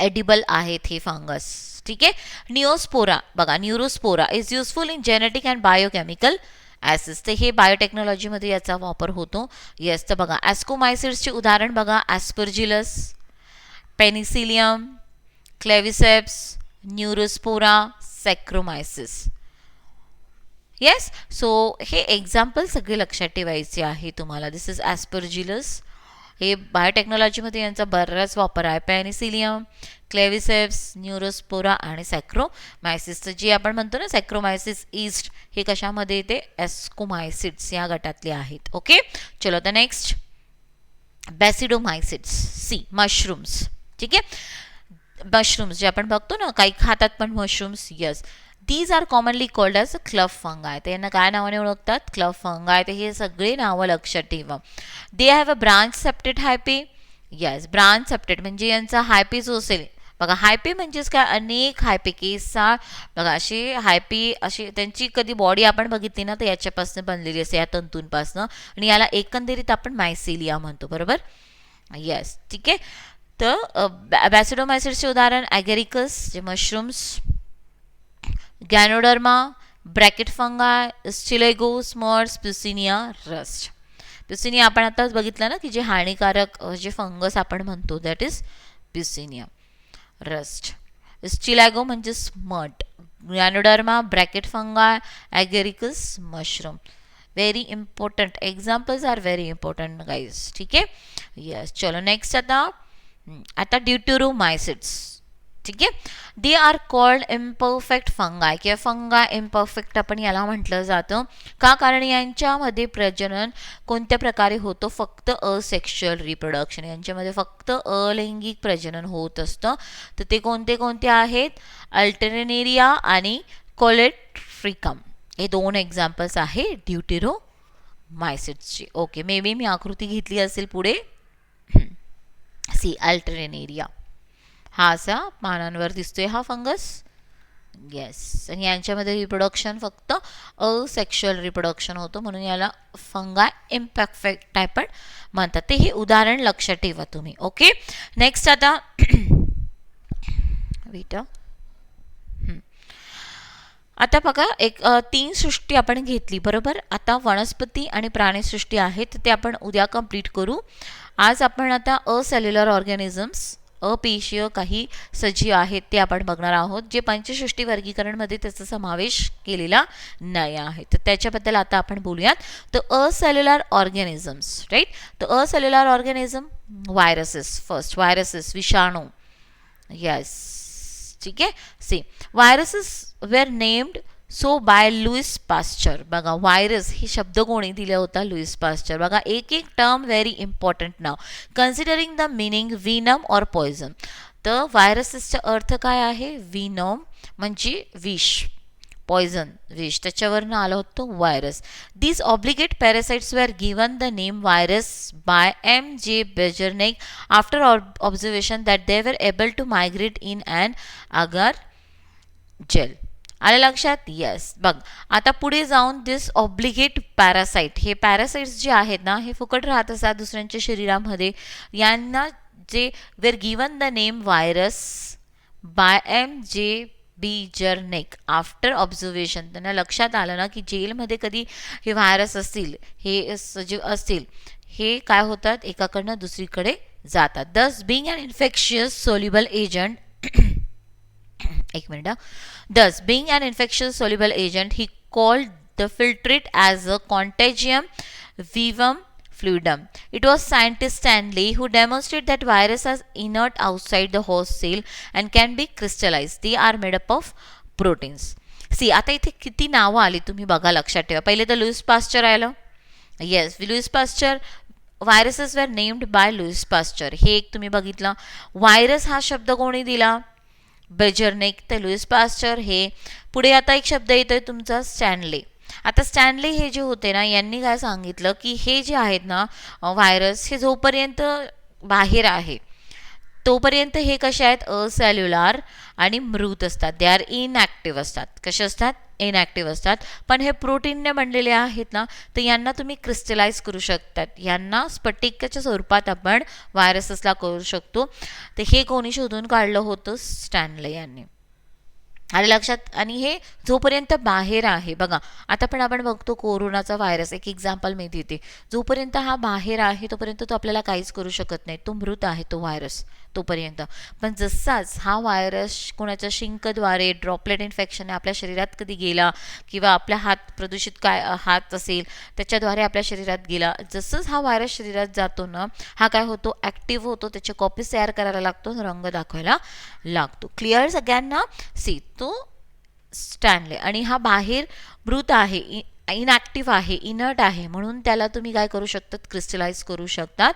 एडिबल आहेत हे फंगस. ठीक आहे. निओस्पोरा, बघा, Neurospora is useful in genetic and biochemical acids. तर हे बायोटेक्नॉलॉजीमध्ये याचा वापर होतो. येस, तर बघा, ॲस्कोमायसिड्सचे उदाहरण बघा, Aspergillus, Penicillium, Claviceps, Neurospora, Saccharomyces. Yes, so हे एक्झाम्पल सगळे लक्षात ठेवायचे आहे तुम्हाला. This is Aspergillus. हे बायोटेक्नॉलॉजीमध्ये यांचा बराच वापर आहे. पेनिसिलियम, क्लेविसेप्स, न्यूरोस्पोरा आणि सॅक्रोमायसिस. जे आपण म्हणतो ना, सॅक्रोमायसिस ईस्ट, हे कशामध्ये येते, ॲस्कोमायसिड्स या गटातले आहेत. ओके, चलो आता नेक्स्ट, बॅसिडोमायसिड्स. C, mushrooms. ठीक आहे. मशरूम्स जे आपण बघतो ना, काही खातात पण mushrooms. Yes, these are commonly called as club fungi. तर यांना काय नावाने ओळखतात, क्लब फंगाय. तर हे सगळे नावं लक्षात ठेवा. They have a branch septed hyphae. Yes, branch septed म्हणजे यांचा हायपी जो असेल, बघा, हायपी म्हणजेच काय, अनेक हायपी केसा. बघा, अशी हायपी, अशी त्यांची कधी बॉडी आपण बघितली ना, तर याच्यापासून बनलेली असते, या तंतूंपासून, आणि याला एकंदरीत आपण मायसिलिया म्हणतो. बरोबर. येस, ठीक आहे. तर बॅसिडोमायसिड्सचे उदाहरण ॲगेरिकस, जे मशरूम्स, गॅनोडर्मा, ब्रॅकेट फंगाय, स्टिलेगो, स्मर्स, प्युसिनिया, रस्ट. प्युसिनिया आपण आताच बघितलं ना, की जे हानिकारक जे फंगस आपण म्हणतो, that is Puccinia. Rust. Ustilago म्हणजे smut, Ganoderma, bracket fungi, Agaricus, mushroom. Very important, examples are very important guys. ठीक आहे. येस, चलो नेक्स्ट आता ड्यूटेरोमायसिट्स. ठीक आहे. They are called imperfect fungi किंवा फंगा इम्परफेक्ट आपण याला म्हटलं जातं. का? कारण यांच्यामध्ये प्रजनन कोणत्या प्रकारे होतं? फक्त असेक्शुअल रिप्रोडक्शन, यांच्यामध्ये फक्त अलैंगिक प्रजनन होत असतं. तर ते कोणते कोणते आहेत? अल्टरनेरिया आणि कोलेट्रिकम, हे 2 एक्झाम्पल्स आहे ड्यूटेरोमायसिट्सचे. ओके, मे बी मी आकृती घेतली असेल पुढे. सी अल्टरनेरिया, हा असा पानांवर दिसतोय हा फंगस. येस, आणि यांच्यामध्ये रिप्रोडक्शन फक्त असेक्शुअल रिप्रोडक्शन होतं, म्हणून याला फंगा इम्परफेक्ट पण म्हणतात. ते हे उदाहरण लक्षात ठेवा तुम्ही. ओके, नेक्स्ट आता बेटा आता बघा, एक 3 सृष्टी आपण घेतली बरोबर. आता वनस्पती आणि प्राणीसृष्टी आहेत ते आपण उद्या कंप्लीट करू. आज आपण आता असेल्युलर ऑर्गॅनिझम्स, अपेशीय काही सजीव आहेत ते आपण बघणार आहोत, जे पंचसृष्टी वर्गीकरणमध्ये त्याचा समावेश केलेला नाही आहे. तर त्याच्याबद्दल आता आपण बोलूयात. तर असेल्युलर ऑर्गॅनिझम्स, राईट. तर acellular organism, viruses first, viruses विषाणू. येस, ठीक आहे. See viruses were named so by Louis Pasteur. बघा, व्हायरस ही शब्द कोणी दिला होता? Louis Pasteur. बघा, एक एक टर्म व्हेरी इम्पॉर्टंट नाव. Considering the meaning venom or poison. तर व्हायरसेसचा अर्थ काय आहे? विनम म्हणजे विष, पॉयझन विष, त्याच्यावरनं आलं होतं virus. These obligate parasites were given the name virus by M.J. Beijerinck after observation that they were able to migrate in and agar gel. आलं लक्षात? येस. बघ, आता पुढे जाऊन दिस ऑब्लिगेट पॅरासाइट, हे पॅरासाइट्स जे आहेत ना, हे फुकट राहत असतात दुसऱ्यांच्या शरीरामध्ये. यांना जे were given the name virus by M.J. Beijerinck after observation, त्यांना लक्षात आलं ना की जेलमध्ये कधी हे व्हायरस असतील, हे सजीव असतील, हे काय होतात? एकाकडनं दुसरीकडे जातात. दस बिंग अन इन्फेक्शियस सोल्युबल एजंट एक minute. Thus, being an infectious soluble agent, he called the filtrate as a contagium vivum fluidum. It was scientist Stanley who demonstrated that viruses are inert outside the host cell and can be crystallized. They are made up of proteins. See, आता इथे किती नावं आली तुम्ही बघा, लक्षात ठेवा. पहिले तर लुईस पास्चर आलं. येस, लुईस पास्चर, व्हायरसेस वर नेम्ड बाय लुईस पास्चर, हे एक तुम्ही बघितलं. व्हायरस हा शब्द कोणी दिला? बेजर्नेक. तर लुईस पास्चर हे. पुढे आता एक शब्द येतोय तुमचा स्टॅनले. आता स्टॅनले हे जे होते ना, यांनी काय सांगितलं की हे जे आहेत ना व्हायरस, हे जोपर्यंत बाहेर आहे तोपर्यंत हे कसे आहेत? असेल्युलर आणि मृत असतात. दे आर इनॅक्टिव्ह असतात. कसे असतात? इनॅक्टिव्ह असतात. पण हे प्रोटीनने बनलेले आहेत ना, तर यांना तुम्ही क्रिस्टलाइज करू शकतात. यांना स्फटिकाच्या स्वरूपात आपण व्हायरसेसला करू शकतो. तर हे कोणी शोधून काढलं होतं? स्टॅनले यांनी. आले लक्षात? आणि हे जोपर्यंत बाहेर आहे, बघा आता पण आपण बघतो कोरोनाचा व्हायरस, एक एक्झाम्पल मी देते. जोपर्यंत हा बाहेर आहे तोपर्यंत तो आपल्याला काहीच करू शकत नाही, तो मृत आहे तो व्हायरस तोपर्यंत. पण जसाच हा व्हायरस कोणाच्या शिंकद्वारे, ड्रॉपलेट इन्फेक्शन आपल्या शरीरात कधी गेला, किंवा आपल्या हात प्रदूषित काय हात असेल त्याच्याद्वारे आपल्या शरीरात गेला, जसंच हा व्हायरस शरीरात जातो ना, हा काय होतो? ॲक्टिव्ह होतो, त्याचे कॉपीज तयार करायला लागतो, रंग दाखवायला लागतो. क्लिअर सगळ्यांना? सी, तो स्टॅनले. आणि हा बाहेर मृत आहे, इनॅक्टिव्ह आहे, इनर्ट आहे, म्हणून त्याला तुम्ही काय करू शकतात? क्रिस्टलाइज करू शकतात.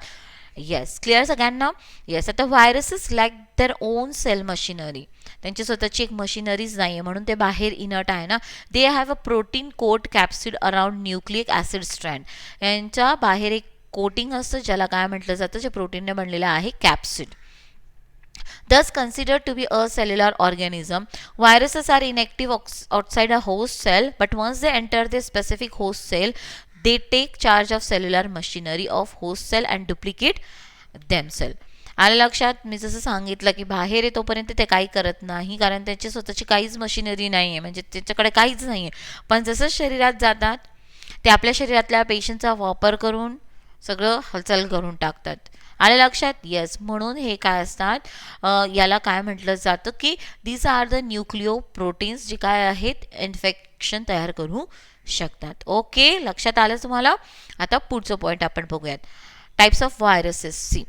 येस, क्लिअर सगळ्यांना? येस. आता viruses like their own cell machinery, त्यांची स्वतःची एक मशिनरीज नाही आहे, म्हणून ते बाहेर इनर्ट आहे ना. They have a protein coat capsid around nucleic acid strand. यांच्या बाहेर एक कोटिंग असतं ज्याला काय म्हटलं जातं, जे प्रोटीनने बनलेलं आहे, capsid. Thus considered to be a cellular organism, viruses are inactive outside a host cell, but once they enter the specific host cell, they take charge of cellular machinery of host cell and duplicate themselves. आलं लक्षात? मी जसं सांगितलं की बाहेर आहे तोपर्यंत ते काही करत नाही, कारण त्याची स्वतःची काहीच मशिनरी नाही आहे, म्हणजे त्याच्याकडे काहीच नाही आहे. पण जसं शरीरात जातात ते आपल्या शरीरातल्या पेशींचा वापर करून सगळं हालचाल करून टाकतात. आलं लक्षात? येस. म्हणून हे काय असतात, याला काय म्हटलं जातं की these are the nucleoproteins, जे काय आहेत इन्फेक्शन तयार करू शकतात. ओके, लक्षात आलं तुम्हाला? आता पुढचं पॉईंट आपण बघूयात. Types of viruses. See,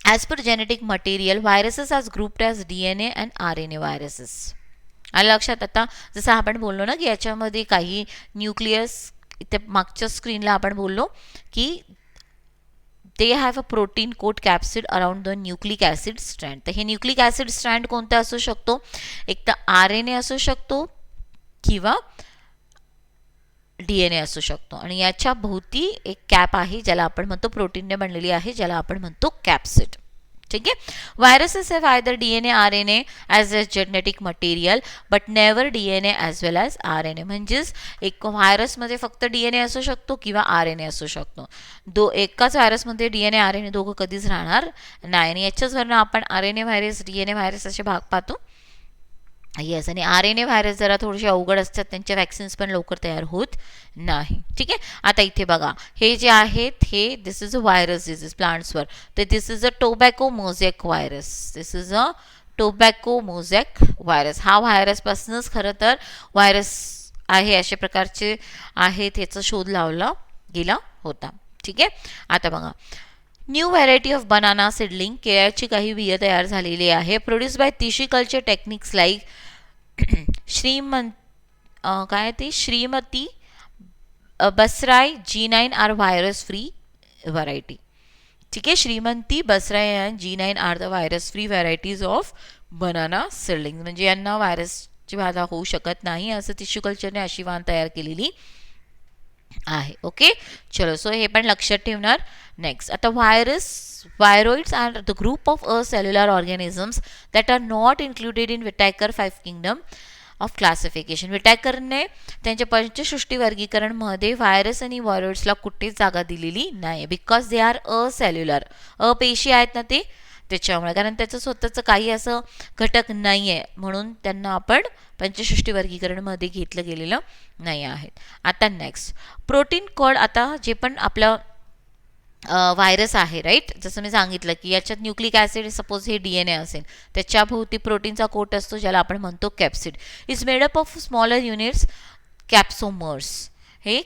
as per genetic material viruses are grouped as DNA and RNA viruses. आलं लक्षात? आता जसं आपण बोललो ना की याच्यामध्ये काही न्यूक्लियस, इथे मागच्या स्क्रीनला आपण बोललो की they have a protein coat capsid around the nucleic acid strand. तर हे न्यूक्लिक ॲसिड स्ट्रँड कोणता असू शकतो? एक तर RNA असू शकतो किंवा DNA असू शकतो. आणि याच्या भोवती एक कॅप आहे ज्याला आपण म्हणतो, प्रोटीनने बनलेली आहे, ज्याला आपण म्हणतो कॅप्सिड. ठीक आहे. Viruses have either DNA RNA as a genetic material but never DNA as well as RNA. म्हणजेच एक व्हायरसमध्ये फक्त DNA असू शकतो किंवा RNA असू शकतो. एकाच व्हायरसमध्ये DNA RNA दोघं कधीच राहणार नाही. आणि याच्याचवरनं आपण RNA व्हायरस, DNA व्हायरस असे भाग पाहतो. येस, आणि RNA व्हायरस जरा थोडेसे अवघड असतात, त्यांच्या वॅक्सिन्स पण लवकर तयार होत नाही. ठीक आहे. आता इथे बघा, हे जे आहेत हे this is a virus disease प्लांट्सवर. तर this is a tobacco mosaic virus. This is a tobacco mosaic virus. हा व्हायरसपासूनच खरं तर व्हायरस आहे अशा प्रकारचे आहेत याचा शोध लावला गेला होता. ठीक आहे. आता बघा, new variety of banana seedling, केळ्याची काही बिया तयार झालेली आहे. Produce by tissue culture techniques like Shrimant काय ते Shrimati Basrai G9 are virus free variety. ठीक आहे. Shrimanti Basrai and G9 are the virus free varieties of banana seedling. म्हणजे यांना व्हायरसची बाधा होऊ शकत नाही असं टिश्यू कल्चरने अशी वाण तयार केलेली आहे. ओके, चलो, सो हे पण लक्षात ठेवणार. नेक्स्ट, आता viroids are the group of acellular organisms that are not included in Whittaker 5 kingdom of classification. विटायकरने त्यांच्या पंचसृष्टी वर्गीकरणमध्ये व्हायरस आणि व्हायरोइड्सला कुठेच जागा दिलेली नाही. Because they are a cellular, अपेशी आहेत ना ते, त्याच्यामुळे, कारण त्याचं स्वतःचं काही असं घटक नाही आहे म्हणून त्यांना आपण पंचसृष्टी वर्गीकरणमध्ये घेतलं गेलेलं नाही आहे. आता नेक्स्ट, प्रोटीन कोड. आता जे पण आपलं व्हायरस आहे, राईट, जसं मी सांगितलं की याच्यात न्यूक्लिक ॲसिड, सपोज हे DNA असेल, त्याच्या भोवती प्रोटीनचा कोट असतो ज्याला आपण म्हणतो capsid. Is made up of smaller units, capsomers. हे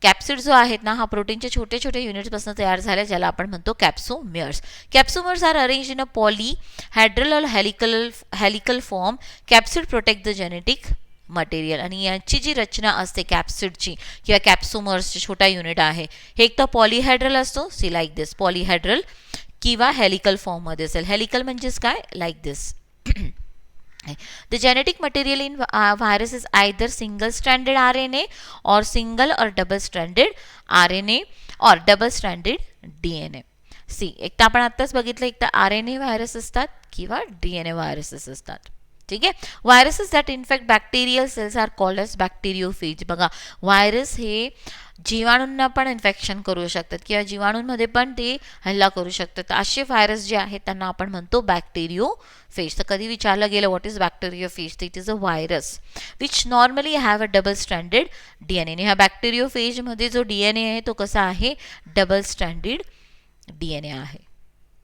कॅप्सिड जो आहेत ना, हा प्रोटीनचे छोटे छोटे युनिट्सपासून तयार झाला ज्याला आपण म्हणतो capsomers. Capsomers are arrange in a polyhedral or helical form. Capsid protect the genetic material. आणि यांची जी रचना असते कॅप्सिडची किंवा कॅप्सोमर्सची छोटा युनिट आहे, हे एक तर पॉलीहेड्रल असतो, सी लाईक दिस, पॉलीहेड्रल, किंवा हेलिकल फॉर्ममध्ये असेल. हेलिकल म्हणजेच काय, like this. The genetic material in virus is either single stranded RNA or single or double stranded RNA or double stranded DNA. See, एक तर आपण आत्ताच बघितलं, एक तर RNA व्हायरस असतात किंवा DNA व्हायरसेस असतात. ठीक आहे. Viruses that infect bacterial cells are called as bacteriophage. बघा, व्हायरस हे जीवाणूंना पण इन्फेक्शन करू शकतात किंवा जीवाणूंमध्ये पण ते हल्ला करू शकतात. असे व्हायरस जे आहेत त्यांना आपण म्हणतो बॅक्टेरियोफेज. तर कधी विचारलं गेलं व्हॉट इज बॅक्टेरियोफेज, तर it is a virus which normally have a double stranded DNA. आणि ह्या बॅक्टेरियोफेजमध्ये जो DNA आहे तो कसा आहे, डबल स्ट्रँडेड DNA आहे.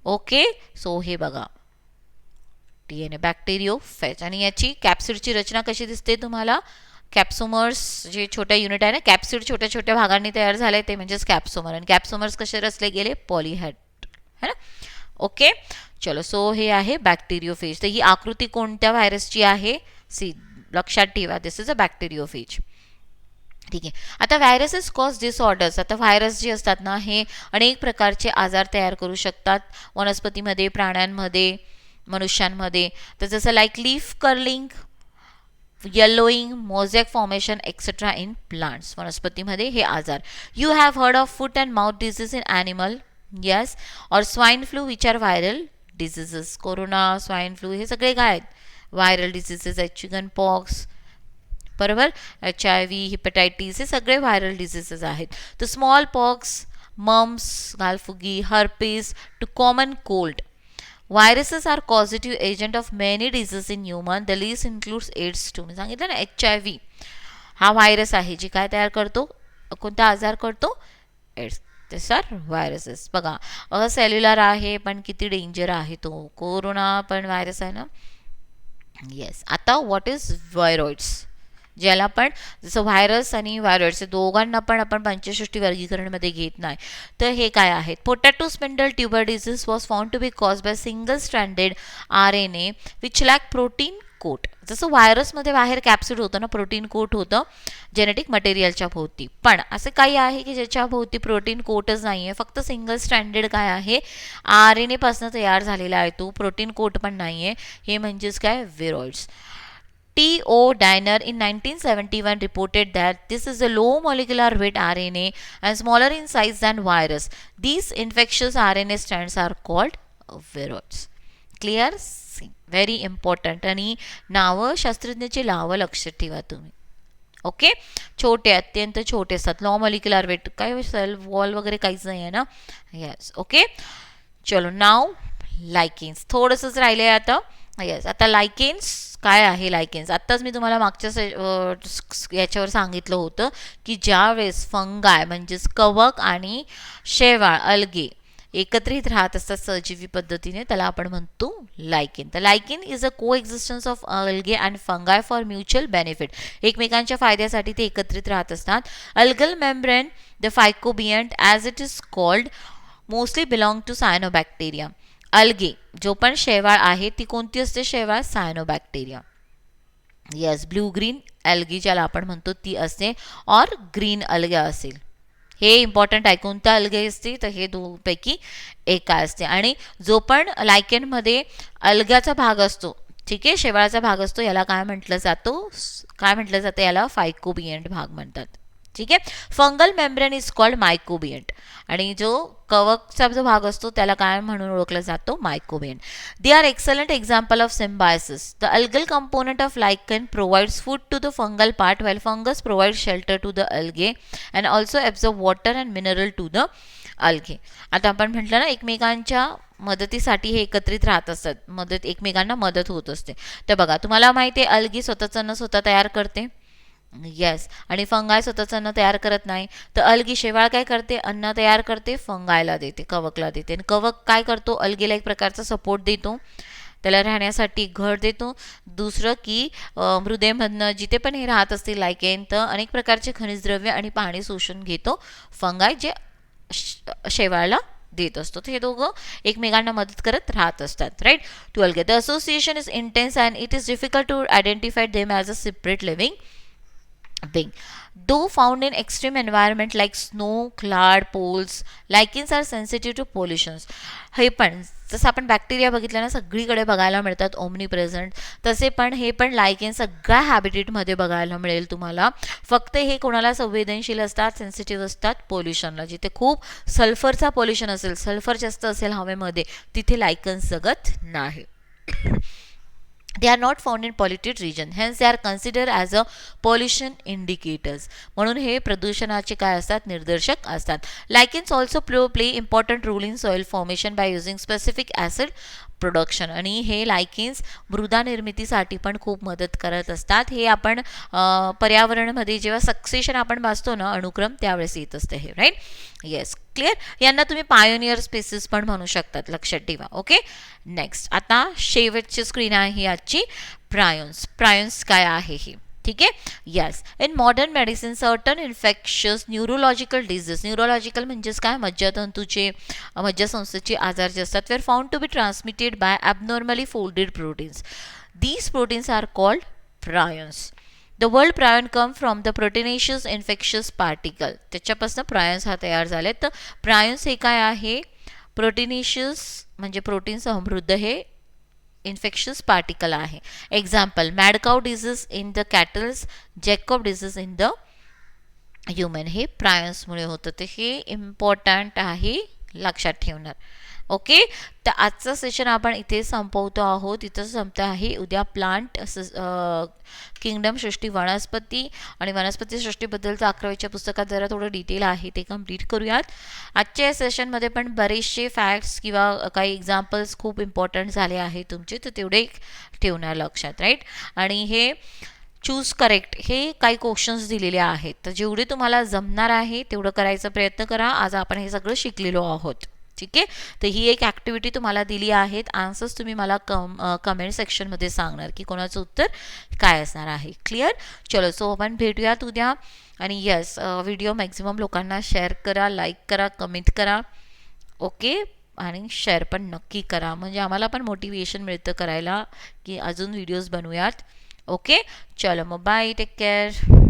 ओके, सो हे बघा DNA बॅक्टेरियोफेज. आणि याची कॅप्सिडची रचना कशी दिसते तुम्हाला, कॅप्सोमर्स जे छोट्या युनिट आहे ना, कॅप्सिड छोट्या छोट्या भागांनी तयार झाले ते म्हणजेच कॅप्सोमर. आणि कॅप्सोमर्स कसे रचले गेले, पॉलीहेड है ना. ओके, चलो, सो हे आहे बॅक्टेरियोफेज. तर ही आकृती कोणत्या व्हायरसची आहे, सी, लक्षात ठेवा, दिस इज अ बॅक्टेरियोफेज. ठीक आहे. आता व्हायरसेस कॉज डिसऑर्डर्स. आता व्हायरस जे असतात ना, हे अनेक प्रकारचे आजार तयार करू शकतात वनस्पतीमध्ये, प्राण्यांमध्ये, मनुष्यांमध्ये. तर जसं like leaf curling, yellowing, mosaic formation etcetera in plants. वनस्पतीमध्ये हे आजार. You have heard of foot and mouth disease in animal, yes, or swine flu which are viral diseases. Corona, swine flu हे सगळे काय आहेत, व्हायरल डिसीजेस आहेत. Chicken pox, बरोबर, HIV, hepatitis, हे सगळे व्हायरल डिसीजेस आहेत. तर स्मॉल पॉक्स, मम्स, गालफुगी, herpes to common cold. Viruses are causative agent of many diseases in human. The list includes AIDS too. मी सांगितलं ना, HIV हा व्हायरस आहे जी काय तयार करतो, कोणता आजार करतो, एड्स. ते सर व्हायरसेस. बघा, असेल्युलर आहे पण किती डेंजर आहे तो. कोरोना पण व्हायरस आहे ना. येस. आता व्हॉट इज व्हायरॉइड्स. ज्याला पण जसं व्हायरस आणि व्हायरस दोघांना पण आपण पंचसृष्टी वर्गीकरणमध्ये घेत नाही. तर हे काय आहेत? Potato spindle tuber disease was found to be cause by single stranded RNA which lack protein coat. जसं व्हायरसमध्ये बाहेर कॅप्सिड होतं ना, प्रोटीन कोट होतं जेनेटिक मटेरियलच्या भोवती, पण असं काही आहे की ज्याच्या भोवती प्रोटीन कोटच नाही आहे, फक्त सिंगल स्ट्रँडेड काय आहे, RNA पासून तयार झालेला आहे तो, प्रोटीन कोट पण नाही आहे. हे म्हणजेच काय? व्हिरॉइड्स. T.O. Diner in 1971 reported that this is a low molecular weight RNA and smaller in size than virus. These infectious RNA strands are called viroids. Clear? Very important. आणि नावं शास्त्रज्ञाची लावं लक्षात ठेवा तुम्ही. ओके, छोटे, अत्यंत छोटे असतात. लो मॉलिक्युलर वेट, काय सेल वॉल वगैरे काहीच नाही आहे ना. Yes, okay. चलो नाव लायकेन्स थोडंसंच राहिले आता. येस, आता लायकेन्स काय आहे? लायकेन्स आत्ताच मी तुम्हाला मागच्या याच्यावर सांगितलं होतं की ज्या वेळेस फंगाय म्हणजेच कवक आणि शेवाळ अल्गे एकत्रित राहत असतात सजीवी पद्धतीने, त्याला आपण म्हणतो लायकेन. तर लायकेन is a coexistence of algae and fungi for mutual benefit. एकमेकांच्या फायद्यासाठी ते एकत्रित राहत असतात. Algal membrane the phycobiont as it is called mostly belong to cyanobacteria. Algae जो पण शेवाळ आहे ती कोणती असते? शेवाळ cyanobacteria. Yes, blue green algae ज्याला आपण म्हणतो ती असते, और ग्रीन अल्गे असेल. हे इम्पॉर्टंट आहे, कोणत्या अल्गे असते तर हे दोनपैकी एक काय असते. आणि जो पण लायकेनमध्ये अल्ग्याचा भाग असतो, ठीक आहे, शेवाळाचा भाग असतो, याला काय म्हटलं जातं? याला फायकोबियंट भाग म्हणतात. ठीक आहे. फंगल मेम्ब्रेन इज कॉल्ड मायकोबियंट, आणि जो कवकचा जो भाग असतो त्याला काय म्हणून ओळखला जातो? Mycobiont. They are excellent example of symbiosis. The algal component of lichen provides food to the fungal part while fungus provides shelter to the algae and also absorb water and mineral to the algae. आता आपण म्हटलं ना, एकमेकांच्या मदतीसाठी हे एकत्रित राहत असतात, एकमेकांना मदत होत असते. तर बघा, तुम्हाला माहिती आहे अल्गी स्वतःचं अन्न स्वतः तयार करते. येस, आणि फंगाय स्वतःचं अन्न तयार करत नाही. तर अल्गी शेवाळ काय करते? अन्न तयार करते, फंगायला देते, कवकला देते. आणि कवक काय करतो? अल्गीला एक प्रकारचा सपोर्ट देतो, त्याला राहण्यासाठी घर देतो. दुसरं की मृदेमधनं जिथे पण हे राहत असतील लायकेन, तर अनेक प्रकारचे खनिज द्रव्य आणि पाणी शोषून घेतो फंगाय, जे शेवाळला देत असतो. हे दोघं एकमेकांना मदत करत राहत असतात. Right. 12. The association is intense and it is difficult to identify them as a separate living being. Though found in extreme environment like snow, clad poles, lichens are sensitive to pollutions. हे पण जसं आपण bacteria बघितलं ना, सगळीकडे बघायला मिळतात, omni present, तसे पण हे पण लायकेन सगळ्या हॅबिटेटमध्ये बघायला मिळेल तुम्हाला. फक्त हे कोणाला संवेदनशील असतात, सेन्सिटिव्ह असतात पोल्युशनला. जिथे खूप सल्फरचा पोल्युशन असेल, सल्फर जास्त असेल हवेमध्ये, तिथे लायकन्स जगत नाही. They are not found in polluted region, hence they are considered as a pollution indicators. म्हणून हे प्रदूषणाचे काय असतात? निर्देशक असतात. Lichens also play important role in soil formation by using specific acid production. आणि हे लायकेन्स मृदा निर्मितीसाठी पण खूप मदत करत असतात. हे आपण पर्यावरणामध्ये जेव्हा सक्सेशन आपण वाचतो ना, अनुक्रम, त्यावेळेस येत असते हे. राईट. Yes, clear. यांना तुम्ही पायोनियर स्पेसिस पण म्हणू शकतात, लक्षात ठेवा. ओके. नेक्स्ट, आता शेवटची स्क्रीन आहे ही आजची, प्रायोन्स. प्रायोन्स काय आहे हे? ठीक आहे. Yes, in modern medicine certain infectious neurological disease, neurological म्हणजेच काय? मज्जातंतूचे, मज्जासंस्थेचे आजार जे असतात, were found to be transmitted by abnormally folded proteins. These proteins are called prions. The world prion come from the proteinaceous infectious particle. त्याच्यापासून prions हा तयार झाले. तर प्रायोन्स हे काय आहे? प्रोटीनेशियस म्हणजे प्रोटीन समृद्ध हे इन्फेक्शियस पार्टिकल आहे. Example, mad cow disease in the cattles, Jacob disease in the human. हे प्रायोन्समुळे होतं. तर हे इम्पॉर्टंट आहे, लक्षात ठेवणार. ओके. तर आजचं सेशन आपण इथे संपवतो आहोत, इथं संपतं आहे. उद्या प्लांट किंगडम सृष्टी, वनस्पती आणि वनस्पती सृष्टीबद्दलचं 11वीच्या पुस्तकात जरा थोडं डिटेल आहे, ते कम्प्लीट करूयात. आजच्या या सेशनमध्ये पण बरेचसे फॅक्ट्स किंवा काही एक्झाम्पल्स खूप इम्पॉर्टंट झाले आहेत तुमचे, तर तेवढे ठेवणार लक्षात. राईट. आणि हे चूज करेक्ट हे काही क्वेश्चन्स दिलेले आहेत, तर जेवढे तुम्हाला जमणार आहे तेवढं करायचा प्रयत्न करा. आज आपण हे सगळं शिकलेलो आहोत. ठीक आहे. तर ही एक ॲक्टिव्हिटी तुम्हाला दिली आहेत. आन्सर्स तुम्ही मला कमेंट सेक्शनमध्ये सांगणार की कोणाचं उत्तर काय असणार आहे. क्लिअर. चलो, सो आपण भेटूयात उद्या. आणि येस, व्हिडिओ मॅक्झिमम लोकांना शेअर करा, लाईक करा, कमेंट करा. ओके. आणि शेअर पण नक्की करा, म्हणजे आम्हाला पण मोटिवेशन मिळतं करायला की अजून व्हिडिओज बनवूयात. ओके. चलो मग बाय, टेक केअर.